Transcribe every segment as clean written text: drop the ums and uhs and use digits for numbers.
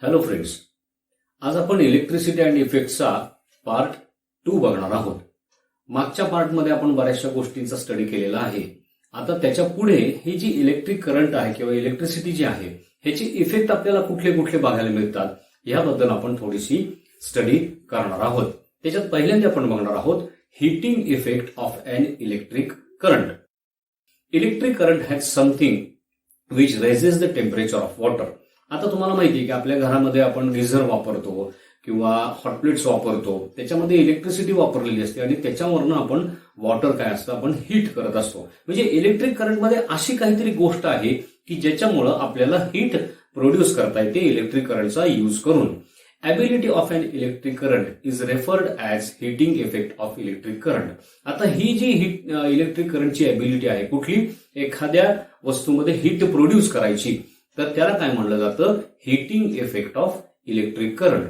Hello friends, आज आपण electricity and इफेक्ट्सचा part 2 बघणार आहोत. मागच्या पार्टमध्ये आपण बऱ्याचशा गोष्टींचा स्टडी केलेला आहे. आता त्याच्या पुढे ही जी इलेक्ट्रिक करंट आहे किंवा इलेक्ट्रिसिटी जी आहे ह्याची इफेक्ट आपल्याला कुठले कुठले बघायला मिळतात याबद्दल आपण थोडीशी स्टडी करणार आहोत. त्याच्यात पहिल्यांदा आपण बघणार आहोत heating effect of an electric current. Electric current has something which raises the temperature of water. आता तुम्हाला माहिती आहे की आपल्या घरामध्ये आपण गिझर वापरतो किंवा हॉटप्लेट्स वापरतो, त्याच्यामध्ये इलेक्ट्रिसिटी वापरलेली असते आणि त्याच्यावरनं आपण वॉटर काय असतं आपण हीट करत असतो. म्हणजे इलेक्ट्रिक करंटमध्ये अशी काहीतरी गोष्ट आहे की ज्याच्यामुळं आपल्याला हीट प्रोड्यूस करता येते इलेक्ट्रिक करंटचा यूज करून. Ability of an electric current is referred as heating effect of electric current. आता ही जी इलेक्ट्रिक करंटची ॲबिलिटी आहे कुठली एखाद्या वस्तूमध्ये हीट प्रोड्यूस करायची, तर त्याला काय म्हणलं जातं heating effect of electric current.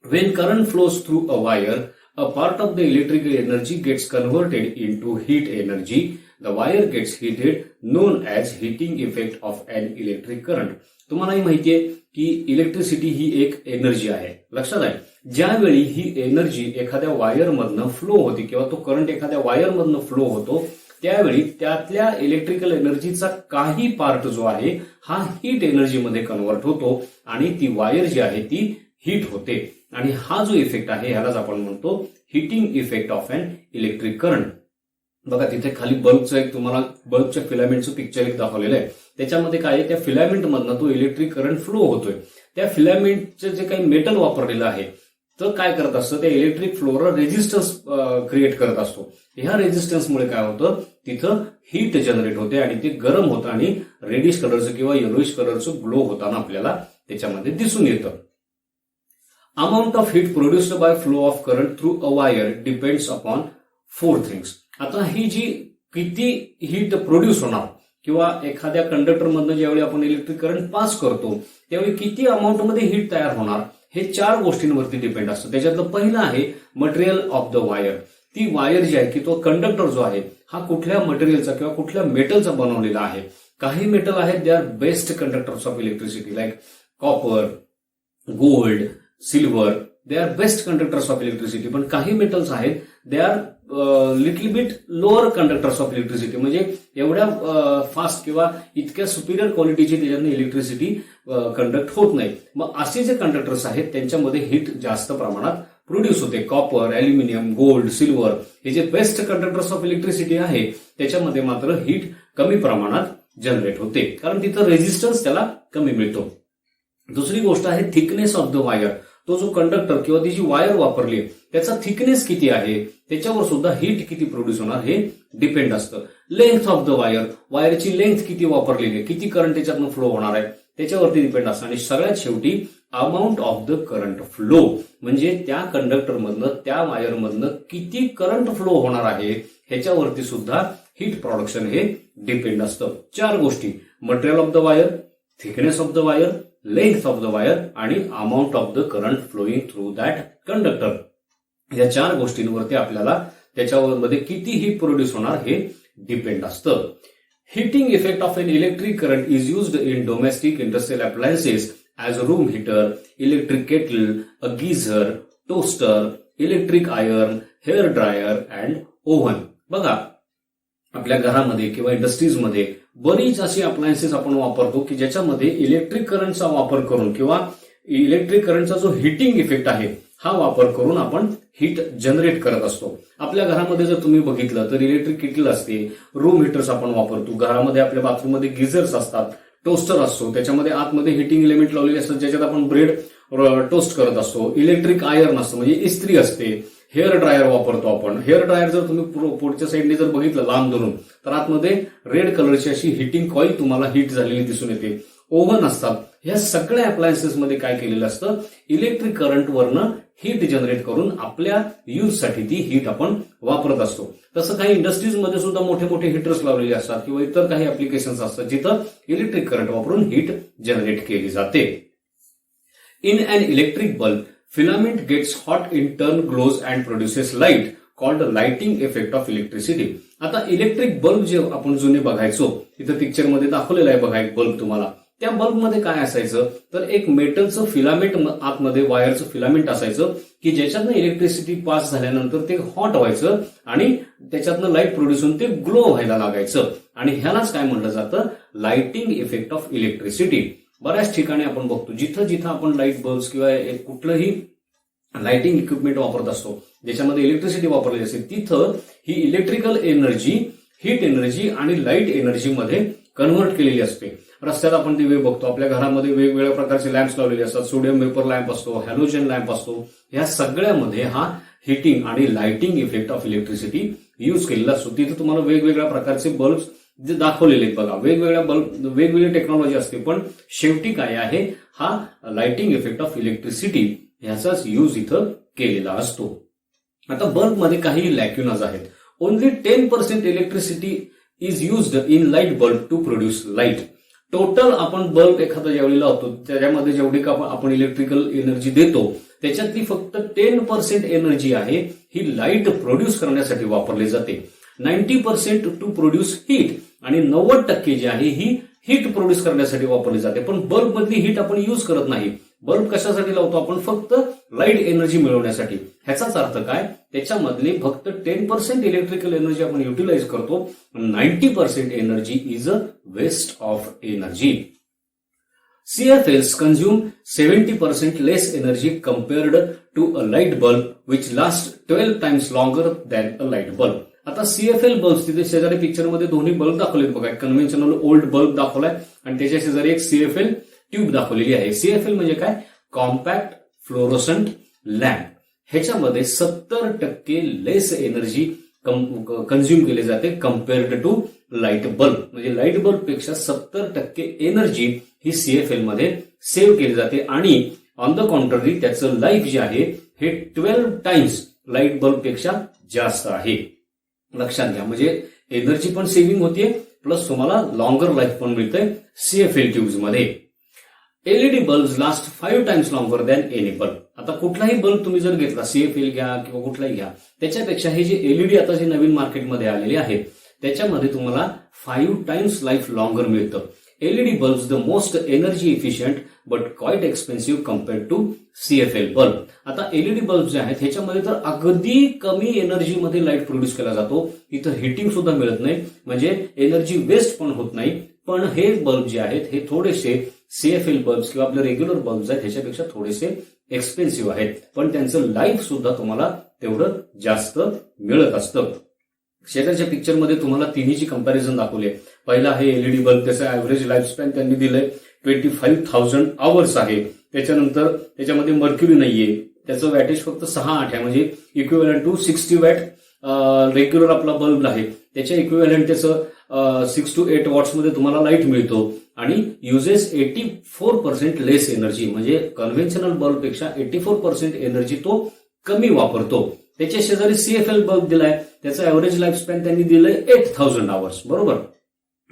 When current flows through a wire, a part of the electrical energy gets converted into heat energy. The wire gets heated, known as heating effect of an electric current. तुम्हालाही माहितीये की electricity ही एक energy आहे. लक्षात आहे, ज्यावेळी ही energy एखाद्या वायरमधनं flow होते किंवा तो करंट एखाद्या वायरमधनं फ्लो होतो त्यावेळी त्यातल्या इलेक्ट्रिकल एनर्जीचा काही पार्ट जो आहे हा हीट एनर्जीमध्ये कन्व्हर्ट होतो आणि ती वायर जी आहे ती हीट होते. आणि हा जो इफेक्ट आहे ह्यालाच आपण म्हणतो heating effect of an electric current. बघा तिथे खाली बल्बचं एक तुम्हाला बल्बच्या फिलामेंटचं पिक्चर एक दाखवलेलं आहे. त्याच्यामध्ये काय आहे, त्या फिलामेंट मधनं तो इलेक्ट्रिक करंट फ्लो होतोय. त्या फिलामेंटचं जे काही मेटल वापरलेलं आहे तर काय करत असतं, त्या इलेक्ट्रिक फ्लोवर रेजिस्टन्स क्रिएट करत असतो. ह्या रेजिस्टन्समुळे काय होतं, तिथं हीट जनरेट होते आणि ते गरम होतं आणि रेडिश कलरचं किंवा येलोइश कलरचं ग्लो होताना आपल्याला त्याच्यामध्ये दिसून येतं. Amount of heat produced by flow of current through a wire depends upon 4 things. आता ही जी किती हीट प्रोड्यूस होणार किंवा एखाद्या कंडक्टर मधनं ज्यावेळी आपण इलेक्ट्रिक करंट पास करतो त्यावेळी किती अमाऊंटमध्ये हीट तयार होणार हे 4 गोष्टींवरती डिपेंड असतं. त्याच्यातलं पहिलं आहे मटेरियल ऑफ द वायर. ती वायर जी आहे की तो कंडक्टर जो आहे हा कुठल्या मटेरियलचा किंवा कुठल्या मेटलचा बनवलेला आहे. काही मेटल आहेत they are best conductors of electricity like copper, gold, silver, they are best conductors of electricity. पण काही मेटल्स आहेत they are little bit lower conductors of electricity, म्हणजे एवढ्या फास्ट किंवा इतक्या सुपिरियर क्वालिटीची त्याच्यातून इलेक्ट्रिसिटी कंडक्ट होत नाही. मग असे जे कंडक्टर्स आहेत त्यांच्यामध्ये हीट जास्त प्रमाणात प्रोड्यूस होते. कॉपर, अॅल्युमिनियम, गोल्ड, सिल्वर हे जे बेस्ट कंडक्टर्स ऑफ इलेक्ट्रिसिटी आहे त्याच्यामध्ये मात्र हीट कमी प्रमाणात जनरेट होते, कारण तिथं रेजिस्टन्स त्याला कमी मिळतो. दुसरी गोष्ट आहे थिकनेस ऑफ द वायर. तो जो कंडक्टर किंवा ती जी वायर वापरली त्याचा थिकनेस किती आहे त्याच्यावर सुद्धा हीट किती प्रोड्यूस होणार हे डिपेंड असतं. लेंथ ऑफ द वायर, वायरची लेंथ किती वापरलेली आहे, किती करंट त्याच्यातून फ्लो होणार आहे त्याच्यावरती डिपेंड असतं. आणि सगळ्यात शेवटी amount of the current flow, म्हणजे त्या कंडक्टरमधनं त्या वायरमधनं किती करंट फ्लो होणार आहे ह्याच्यावरती सुद्धा हीट प्रोडक्शन हे डिपेंड असतं. 4 गोष्टी, material of the wire, thickness of the wire, length of the wire आणि amount of the current flowing through that conductor. या 4 गोष्टींवरती आपल्याला त्याच्यामध्ये किती हीट प्रोड्यूस होणार हे डिपेंड असतं. Heating effect of an electric current is used in domestic industrial appliances as a room heater, electric kettle, a geyser, toaster, electric iron, hair dryer and oven. बघा आपल्या घरामध्ये किंवा इंडस्ट्रीजमध्ये बरीच अशी अप्लायन्सेस आपण वापरतो की ज्याच्यामध्ये इलेक्ट्रिक करंटचा वापर करून किंवा इलेक्ट्रिक करंटचा जो हीटिंग इफेक्ट आहे हा वापर करून आपण हीट जनरेट करत असतो. आपल्या घरामध्ये जर तुम्ही बघितलं तर इलेक्ट्रिक केटल असते, रूम हीटर्स आपण वापरतो, घरामध्ये आपल्या बाथरूममध्ये गिझर्स असतात, टोस्टर असतो, त्याच्यामध्ये आतमध्ये हीटिंग एलिमेंट लावलेले असतात ज्याच्यात आपण ब्रेड टोस्ट करत असतो, इलेक्ट्रिक आयर्न असतं म्हणजे इस्त्री असते, हेअर ड्रायर वापरतो आपण. हेअर ड्रायर जर तुम्ही पुढच्या साईडने जर बघितलं लांब धरून तर आतमध्ये रेड कलरची अशी हिटिंग कॉईल तुम्हाला हीट झालेली दिसून येते. ओव्हन असतात. ह्या सगळ्या अप्लायन्सेसमध्ये काय केलेलं असतं, इलेक्ट्रिक करंटवरनं हीट जनरेट करून आपल्या यूजसाठी ती हीट आपण वापरत असतो. तसं काही इंडस्ट्रीजमध्ये सुद्धा मोठे मोठे हीटर्स लावलेले असतात किंवा इतर काही ऍप्लिकेशन्स असतात जिथं इलेक्ट्रिक करंट वापरून हीट जनरेट केली जाते. In an electric bulb, filament gets hot in turn, glows and produces light called lighting effect of electricity. आता इलेक्ट्रिक बल्ब जे आपण जुने बघायचो तिथं पिक्चर मध्ये दाखवलेला आहे बघा एक बल्ब तुम्हाला, त्या बल्बमध्ये काय असायचं तर एक मेटलचं फिलामेंट आतमध्ये वायरचं फिलामेंट असायचं की ज्याच्यातनं इलेक्ट्रिसिटी पास झाल्यानंतर ते हॉट व्हायचं आणि त्याच्यातनं लाईट प्रोड्यूस होऊन ते ग्लो व्हायला लागायचं आणि ह्यालाच काय म्हटलं जातं लाइटिंग इफेक्ट ऑफ इलेक्ट्रिसिटी. बऱ्याच ठिकाणी आपण बघतो जिथं जिथं आपण लाईट बल्ब किंवा कुठलंही लाइटिंग इक्विपमेंट वापरत असतो ज्याच्यामध्ये इलेक्ट्रिसिटी वापरली असते तिथं ही इलेक्ट्रिकल एनर्जी हीट एनर्जी आणि लाईट एनर्जी मध्ये कन्व्हर्ट केलेली असते. रस्त्यात आपण ती वेळ बघतो, आपल्या घरामध्ये वेगवेगळ्या प्रकारचे लॅम्प्स लावलेले असतात, सोडियम वेपर लॅम्प असतो, हॅलोजन लॅम्प असतो, या सगळ्यामध्ये हा हिटिंग आणि lighting effect of electricity use केलेला असतो. तिथे तुम्हाला वेगवेगळ्या प्रकारचे बल्ब जे दाखवलेले आहेत बघा, वेगवेगळ्या बल्ब वेगवेगळी टेक्नॉलॉजी असते पण शेवटी काय आहे हा लाइटिंग इफेक्ट ऑफ इलेक्ट्रिसिटी ह्याचाच यूज इथं केलेला असतो. आता बल्बमध्ये काही लॅक्युनाज आहेत. Only 10% electricity is used in light bulb to produce light. Total आपण बल्ब एखादा ज्यावेळी लावतो त्याच्यामध्ये जेवढी का आपण इलेक्ट्रिकल एनर्जी देतो त्याच्यातली फक्त 10% एनर्जी आहे ही लाईट प्रोड्यूस करण्यासाठी वापरली जाते. 90% टू प्रोड्यूस हीट आणि 90% जी आहे ही हीट प्रोड्यूस करण्यासाठी वापरली जाते. पण बल्ब मधली हीट आपण यूज करत नाही. बल्ब कशासाठी लावतो आपण फक्त लाईट एनर्जी मिळवण्यासाठी. ह्याचाच अर्थ काय त्याच्यामधली फक्त 10% इलेक्ट्रिकल एनर्जी आपण युटिलाइज करतो, 90% energy is a waste of energy. CFLs consume 70% less energy compared to a light bulb which lasts 12 times longer than a light bulb. आता CFL बल्ब तिथे शेजारी पिक्चरमध्ये दोन्ही बल्ब दाखवलेत बघा, कन्व्हेन्शनल ओल्ड बल्ब दाखवलाय आणि त्याच्या शेजारी एक CFL ट्यूब दाखवलेली आहे. CFL म्हणजे काय कॉम्पॅक्ट फ्लोरोसंट लॅम्प. ह्याच्यामध्ये 70% लेस एनर्जी कंझ्युम केली जाते कम्पेअर्ड टू लाईट बल्ब. म्हणजे लाईट बल्ब पेक्षा 70% एनर्जी ही CFL मध्ये सेव्ह केली जाते आणि ऑन द कॉन्ट्ररी त्याचं लाईफ जे आहे हे 12 टाइम्स लाईट बल्ब पेक्षा जास्त आहे. लक्षात घ्या म्हणजे एनर्जी पण सेव्हिंग होतीये प्लस तुम्हाला लॉंगर लाईफ पण मिळतंय CFL ट्यूब्स मध्ये. LED bulbs last 5 times longer than any bulb. आता कुठलाही बल्ब तुम्ही जर घेतला CFL घ्या किंवा कुठलाही घ्या त्याच्यापेक्षा हे जे LED आता जे नवीन मार्केटमध्ये आलेले आहेत त्याच्यामध्ये तुम्हाला 5 टाइम्स लाईफ लॉंगर मिळतं. LED bulbs the most energy efficient but quite expensive compared to CFL bulb. आता LED बल्ब जे आहेत ह्याच्यामध्ये तर अगदी कमी एनर्जीमध्ये लाईट प्रोड्यूस केला जातो, इथं हिटिंग सुद्धा मिळत नाही म्हणजे एनर्जी वेस्ट पण होत नाही. पण हे बल्ब जे आहेत हे थोडेसे CFL बल्ब्स किंवा आपले रेग्युलर बल्ब्स आहेत ह्याच्यापेक्षा थोडेसे एक्सपेन्सिव्ह आहेत पण त्यांचं लाईफ सुद्धा तुम्हाला तेवढं जास्त मिळत असतं. शेजारच्या पिक्चरमध्ये तुम्हाला तिन्हीची कंपॅरिझन दाखवली आहे. पहिला आहे LED बल्ब, त्याचा ऍव्हरेज लाईफ स्पॅन त्यांनी दिलंय 25,000 आवर्स आहे. त्याच्यानंतर त्याच्यामध्ये मर्क्युरी नाहीये, त्याचं वॅटेज फक्त 6-8 आहे म्हणजे इक्विव्हॅलंट टू 60 वॅट. रेग्युलर आपला बल्ब आहे त्याच्या इक्विव्हॅलंट त्याचं 6 to 8 वॉट्समध्ये तुम्हाला लाईट मिळतो आणि युजेस 84% लेस एनर्जी म्हणजे कन्व्हेन्शनल बल्ब पेक्षा 84% एनर्जी तो कमी वापरतो. त्याच्या शेजारी CFL बल्ब दिलाय, त्याचं ऍव्हरेज लाईफ स्पॅन त्यांनी दिलंय 8,000 आवर्स बरोबर.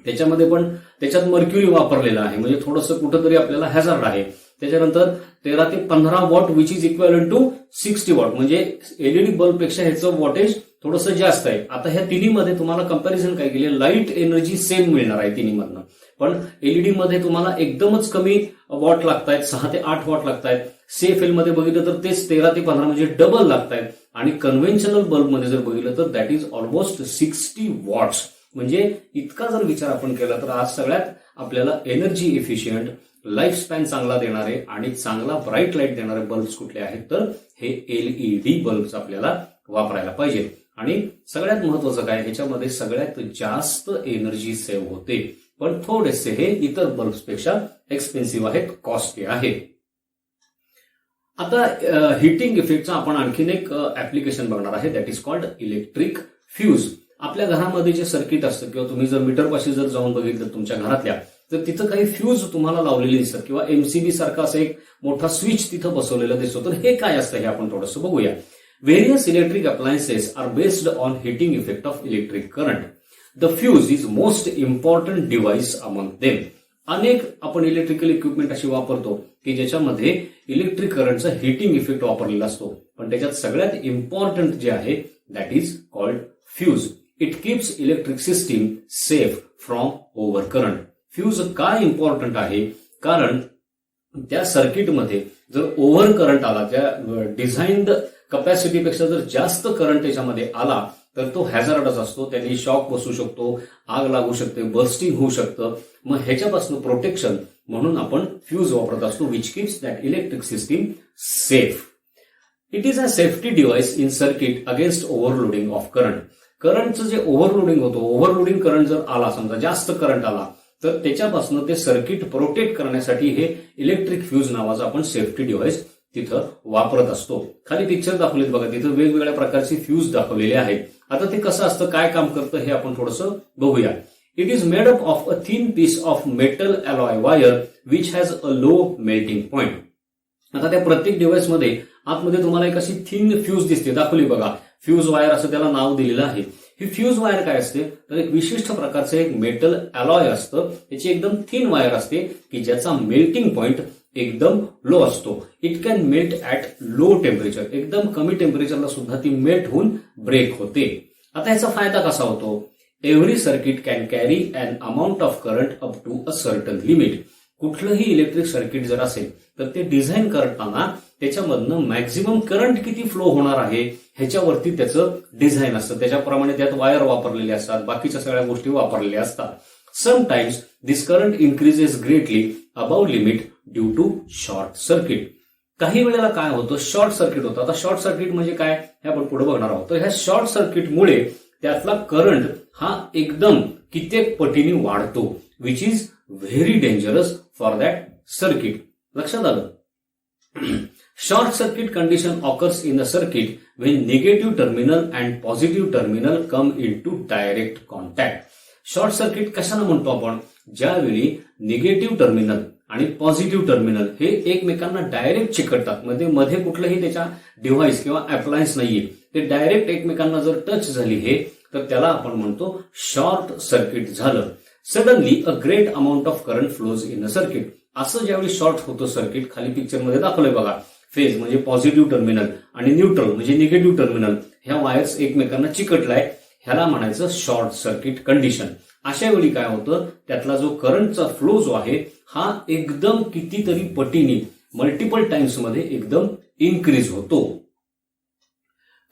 त्याच्यामध्ये पण त्याच्यात मर्क्युरी वापरलेला आहे म्हणजे थोडंसं कुठंतरी आपल्याला हॅझार्ड आहे. त्याच्यानंतर 13 ते 15 watt which is equivalent to 60 watt म्हणजे LED बल्ब पेक्षा ह्याचं वॉटेज थोडंसं जास्त आहे. आता ह्या तिन्हीमध्ये तुम्हाला कंपॅरिझन काय केली, लाईट एनर्जी सेम मिळणार आहे तिन्हीमधनं, पण LED मध्ये तुम्हाला एकदमच कमी वॉट लागतायत, 6 ते 8 वॉट लागतायत. CFL मध्ये बघितलं तर तेच 13 ते 15 म्हणजे डबल लागतायत आणि कन्व्हेन्शनल बल्ब मध्ये जर बघितलं तर दॅट इज ऑलमोस्ट 60 वॉट्स. म्हणजे इतका जर विचार आपण केला तर आज सगळ्यात आपल्याला एनर्जी इफिशियंट, लाईफ स्पॅन चांगला देणारे आणि चांगला ब्राईट लाईट देणारे बल्ब्स कुठले आहेत तर हे LED बल्ब्स आपल्याला वापरायला पाहिजे. आणि सगळ्यात महत्वाचं काय ह्याच्यामध्ये सगळ्यात जास्त एनर्जी सेव्ह होते पण थोडेसे हे इतर बल्ब्स पेक्षा एक्सपेन्सिव्ह आहेत, कॉस्टली आहेत. आता हिटिंग इफेक्टचा आपण आणखीन एक ऍप्लिकेशन बघणार आहे that is called electric fuse. आपल्या घरामध्ये जे सर्किट असतं किंवा तुम्ही जर मीटरपाशी जर जाऊन बघितलं तुमच्या घरातल्या तर तिथं काही फ्यूज तुम्हाला लावलेली दिसतात किंवा MCB सारखा असं एक मोठा स्विच तिथं बसवलेला दिसतो. तर हे काय असतं हे आपण थोडंसं बघूया. Various electric appliances are based on heating effect of electric current. The fuse is most important device among them. अनेक आपण इलेक्ट्रिकल इक्विपमेंट अशी वापरतो की ज्याच्यामध्ये इलेक्ट्रिक करंटचा हिटिंग इफेक्ट वापरलेला असतो पण त्याच्यात सगळ्यात इम्पॉर्टंट जे आहे that is called fuse. It keeps electric system safe from over current. Fuse का इम्पॉर्टंट आहे? कारण त्या सर्किटमध्ये जर ओव्हर करंट आला, त्या डिझाईन्ड कपॅसिटीपेक्षा जर जास्त करंट त्याच्यामध्ये आला तर तो हॅझार्डच असतो. त्यांनी शॉक बसू शकतो, आग लागू शकते, बर्स्टिंग होऊ शकतं. मग ह्याच्यापासून प्रोटेक्शन म्हणून आपण फ्यूज वापरत असतो, which keeps that electric system safe. It is a safety device in circuit against overloading of current. करंटचं जे ओव्हरलोडिंग होतं, ओव्हरलोडिंग करंट जर आला, समजा जास्त करंट आला, तर त्याच्यापासून ते सर्किट प्रोटेक्ट करण्यासाठी हे इलेक्ट्रिक फ्यूज नावाचं आपण सेफ्टी डिव्हाइस तिथं वापरत असतो. खाली पिक्चर दाखवलेत बघा, तिथं वेगवेगळ्या प्रकारचे फ्यूज दाखवलेले आहेत. आता ते कसं असतं, काय काम करतं हे आपण थोडंसं बघूया. It is made up of a thin piece of metal alloy wire which has a low melting point. आता त्या प्रत्येक डिव्हाइसमध्ये आतमध्ये तुम्हाला एक अशी थिन फ्यूज दिसते, दाखवली बघा, फ्यूज वायर असं त्याला नाव दिलेलं आहे. ही फ्यूज वायर काय असते, तर एक विशिष्ट प्रकारचं एक मेटल अलॉय असतं, त्याची एकदम थिन वायर असते की ज्याचा मेल्टिंग पॉइंट एकदम लो असतो. It can melt at low temperature. एकदम कमी टेम्परेचरला सुद्धा ती मेल्ट होऊन ब्रेक होते. आता याचा फायदा कसा होतो? Every circuit can carry an amount of current up to a certain limit. कुठलंही इलेक्ट्रिक सर्किट जर असेल तर ते डिझाईन करताना त्याच्यामधनं मॅक्झिमम करंट किती फ्लो होणार आहे ह्याच्यावरती त्याचं डिझाईन असतं. त्याच्याप्रमाणे त्यात वायर वापरलेले असतात, बाकीच्या सगळ्या गोष्टी वापरलेल्या असतात. Sometimes this current increases greatly above limit due to short circuit. काही वेळेला काय होतं, शॉर्ट सर्किट होतं. आता शॉर्ट सर्किट म्हणजे काय हे आपण पुढे बघणार आहोत. तर ह्या शॉर्ट सर्किटमुळे त्यातला करंट हा एकदम कित्येक पटीने वाढतो, which is very dangerous for that circuit. लक्षात आलं? Short circuit condition occurs in a circuit when negative terminal and positive terminal come into direct contact. Short circuit कशाला म्हणतो आपण? ज्यावेळी निगेटिव्ह टर्मिनल आणि पॉझिटिव्ह टर्मिनल हे एकमेकांना डायरेक्ट चिकटतात, मध्ये कुठलंही त्याच्या डिव्हाइस किंवा अप्लायन्स नाहीये, ते डायरेक्ट एकमेकांना जर टच झाली हे, तर त्याला आपण म्हणतो शॉर्ट सर्किट झालं. Suddenly a great amount of current flows in a circuit. असं ज्यावेळी शॉर्ट होतं सर्किट, खाली पिक्चरमध्ये दाखवलंय बघा, फेज म्हणजे पॉझिटिव्ह टर्मिनल आणि न्यूट्रल म्हणजे निगेटिव्ह टर्मिनल, ह्या वायर्स एकमेकांना चिकटलाय, ह्याला म्हणायचं शॉर्ट सर्किट कंडिशन. अशा वेळी काय होतं, त्यातला जो करंटचा फ्लो जो आहे हा एकदम कितीतरी पटीने मल्टिपल टाइम्स मध्ये एकदम इन्क्रीज होतो.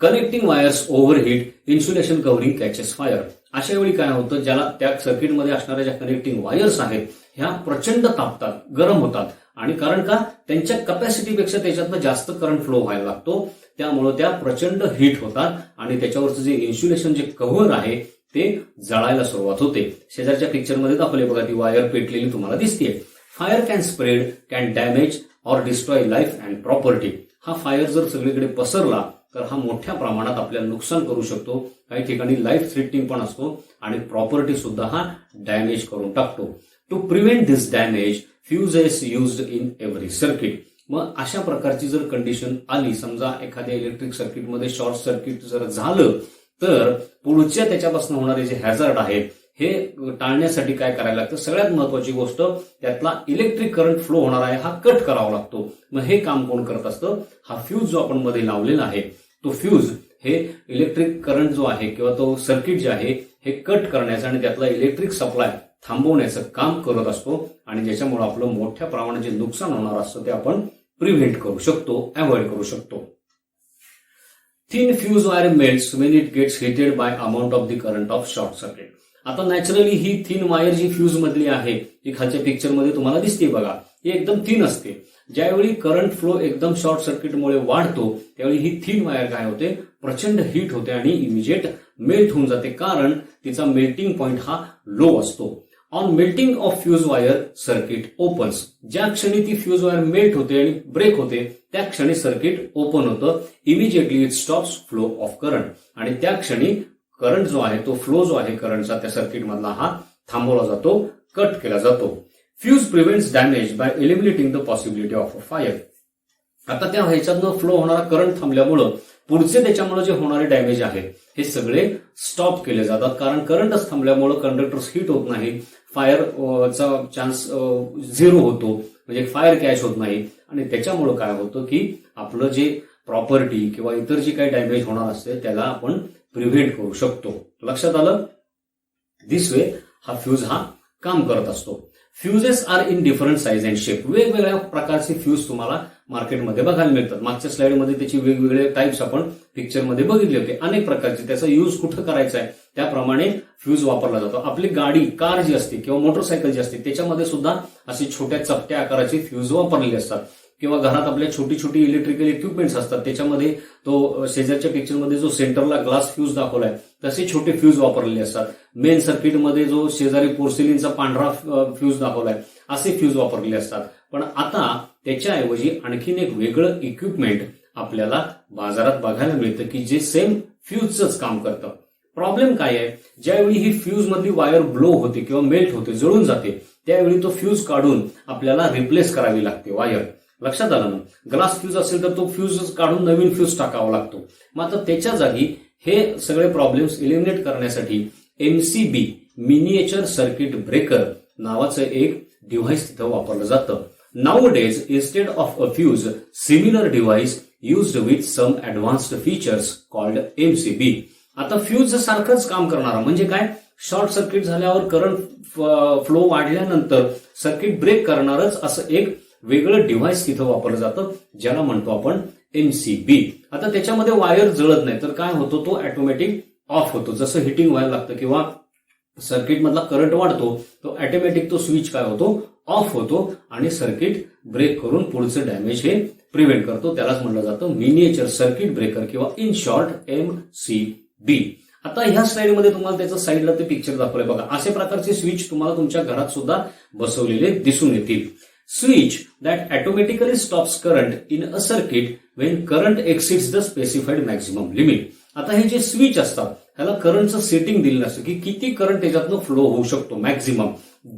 Connecting wires overheat, insulation covering catches fire. अशा वेळी काय होतं, ज्याला त्या सर्किटमध्ये असणाऱ्या ज्या कनेक्टिंग वायर्स आहेत ह्या प्रचंड तापतात, गरम होतात, आणि कारण का, त्यांच्या कपॅसिटीपेक्षा त्याच्यातनं जास्त करंट फ्लो व्हायला लागतो, त्यामुळे त्या प्रचंड हीट होतात आणि त्याच्यावरचं जे इन्सुलेशन जे कव्हर आहे ते जळायला सुरुवात होते. शेजारच्या पिक्चरमध्ये दाखवले बघा, ती वायर पेटलेली तुम्हाला दिसते. Fire can spread, can damage or destroy life and property. हा फायर जर सगळीकडे पसरला तर हा मोठ्या प्रमाणात आपल्याला नुकसान करू शकतो, काही ठिकाणी लाईफ थ्रेटनिंग पण असतो आणि प्रॉपर्टी सुद्धा हा डॅमेज करून टाकतो. To prevent this damage, fuses used in every circuit. मग अशा प्रकारची जर कंडिशन आली, समजा एखाद्या इलेक्ट्रिक सर्किटमध्ये शॉर्ट सर्किट जर झालं, तर पुढच्या त्याच्यापासून होणारे जे हॅझार्ड आहेत हे टाळण्यासाठी काय करायला लागतं, सगळ्यात महत्वाची गोष्ट, त्यातला इलेक्ट्रिक करंट फ्लो होणार आहे हा कट करावा लागतो. मग हे काम कोण करत असतं, हा फ्यूज जो आपण मध्ये लावलेला आहे तो फ्यूज हे इलेक्ट्रिक करंट जो आहे किंवा तो सर्किट जे आहे हे कट करण्याचं आणि त्यातला इलेक्ट्रिक सप्लाय थांबवण्याचं काम करत असतो, आणि ज्याच्यामुळे आपलं मोठ्या प्रमाणात जे नुकसान होणार असतं ते आपण प्रिव्हेंट करू शकतो, अवॉइड करू शकतो. Thin fuse wire melts when it gets heated by amount of the current of short circuit. आता नॅचरली ही थिन वायर जी फ्यूज मधली आहे ती खालच्या पिक्चरमध्ये तुम्हाला दिसते बघा, ही एकदम थिन असते. ज्यावेळी करंट फ्लो एकदम शॉर्ट सर्किटमुळे वाढतो त्यावेळी ही थिन वायर काय होते, प्रचंड हीट होते आणि इमिजिएट मेल्ट होऊन जाते, कारण तिचा मेल्टिंग पॉइंट हा लो असतो. On melting of fuse wire circuit opens. ज्या क्षणी ती फ्यूज वायर मेल्ट होते आणि ब्रेक होते त्या क्षणी सर्किट ओपन होतं. Immediately it stops flow of current, आणि त्या क्षणी करंट जो आहे तो फ्लो जो आहे करंटचा त्या सर्किट मधला हा थांबवला जातो, कट केला जातो. Fuse prevents damage bye eliminating the possibility of a fire. आता त्या ह्याच्यातनं फ्लो होणारा करंट थांबल्यामुळं पुढचे त्याच्यामुळे जे होणारे डॅमेज आहेत हे सगळे स्टॉप केले जातात, कारण करंटच थांबल्यामुळे कंडक्टर्स हिट होत नाही, फायरचा चान्स झिरो होतो, म्हणजे फायर कॅच होत नाही, आणि त्याच्यामुळे काय होतं की आपलं जे प्रॉपर्टी किंवा इतर जे काही डॅमेज होणार असते त्याला आपण प्रिव्हेंट करू शकतो. लक्षात आलं? दिस वे हा फ्यूज हा काम करत असतो. फ्युजेस are in different size and shape. वेगवेगळ्या प्रकारचे फ्यूज तुम्हाला मार्केटमध्ये बघायला मिळतात. मागच्या स्लाइडमध्ये त्याची वेगवेगळे टाइप्स आपण पिक्चरमध्ये बघितले होते. अनेक प्रकारचे त्याचा यूज कुठं करायचा आहे त्याप्रमाणे फ्यूज वापरला जातो. आपली गाडी, कार जी असते किंवा मोटरसायकल जी असते त्याच्यामध्ये सुद्धा असे छोट्या चपट्या आकाराचे फ्यूज वापरलेले असतात. किंवा घरात आपल्या छोटी छोटी इलेक्ट्रिकल इक्विपमेंट्स असतात त्याच्यामध्ये तो शेजारच्या पिक्चरमध्ये जो सेंटरला ग्लास फ्यूज दाखवलाय तसे छोटे फ्यूज वापरलेले असतात. मेन सर्किटमध्ये जो शेजारी पोर्सिलिनचा पांढरा फ्यूज दाखवलाय असे फ्यूज वापरलेले असतात. पण आता त्याच्याऐवजी आणखीन एक वेगळं इक्विपमेंट आपल्याला बाजारात बघायला मिळतं की जे सेम फ्यूजचंच काम करतं. प्रॉब्लेम काय आहे, ज्यावेळी ही फ्यूज मधली वायर ब्लो होते किंवा मेल्ट होते, जळून जाते, त्यावेळी तो फ्यूज काढून आपल्याला रिप्लेस करावी लागते वायर. लक्षात आलं ना? ग्लास फ्यूज असेल तर तो फ्यूज काढून नवीन फ्यूज टाकावा लागतो. मग आता त्याच्या जागी हे सगळे प्रॉब्लेम्स इलिमिनेट करण्यासाठी एमसीबी मिनिएचर सर्किट ब्रेकर नावाचं एक डिव्हाइस तिथं वापरलं जातं. Nowadays, instead of a fuse, similar device used with some advanced features called MCB. आता फ्यूज सारखंच काम करणारा म्हणजे काय, शॉर्ट सर्किट झाल्यावर करंट फ्लो वाढल्यानंतर सर्किट ब्रेक करणारच असं एक वेगळं डिव्हाइस तिथं वापरलं जातं ज्याला म्हणतो आपण एमसीबी. आता त्याच्यामध्ये वायर जळत नाही तर काय होतो, तो ऑटोमॅटिक ऑफ होतो. जसं हिटिंग व्हायला लागतं किंवा सर्किट मधला करंट वाढतो तो ऑटोमॅटिक तो स्विच काय होतो, ऑफ होतो आणि सर्किट ब्रेक करून पुढचं डॅमेज हे प्रिव्हेंट करतो. त्यालाच म्हटलं जातं मिनिएचर सर्किट ब्रेकर किंवा इन शॉर्ट एमसीबी. आता ह्या स्लाइडमध्ये तुम्हाला त्याचं साईडला ते पिक्चर दाखवलंय बघा. अशा प्रकारचे स्विच तुम्हाला तुमच्या घरात सुद्धा बसवलेले दिसून येतील. Switch that automatically stops current in a circuit Wien current exceeds the specified maximum limit. आता हे जे स्विच असतात ह्याला करंटचं सेटिंग दिलेलं असतं की किती करंट त्याच्यातनं फ्लो होऊ शकतो मॅक्झिमम.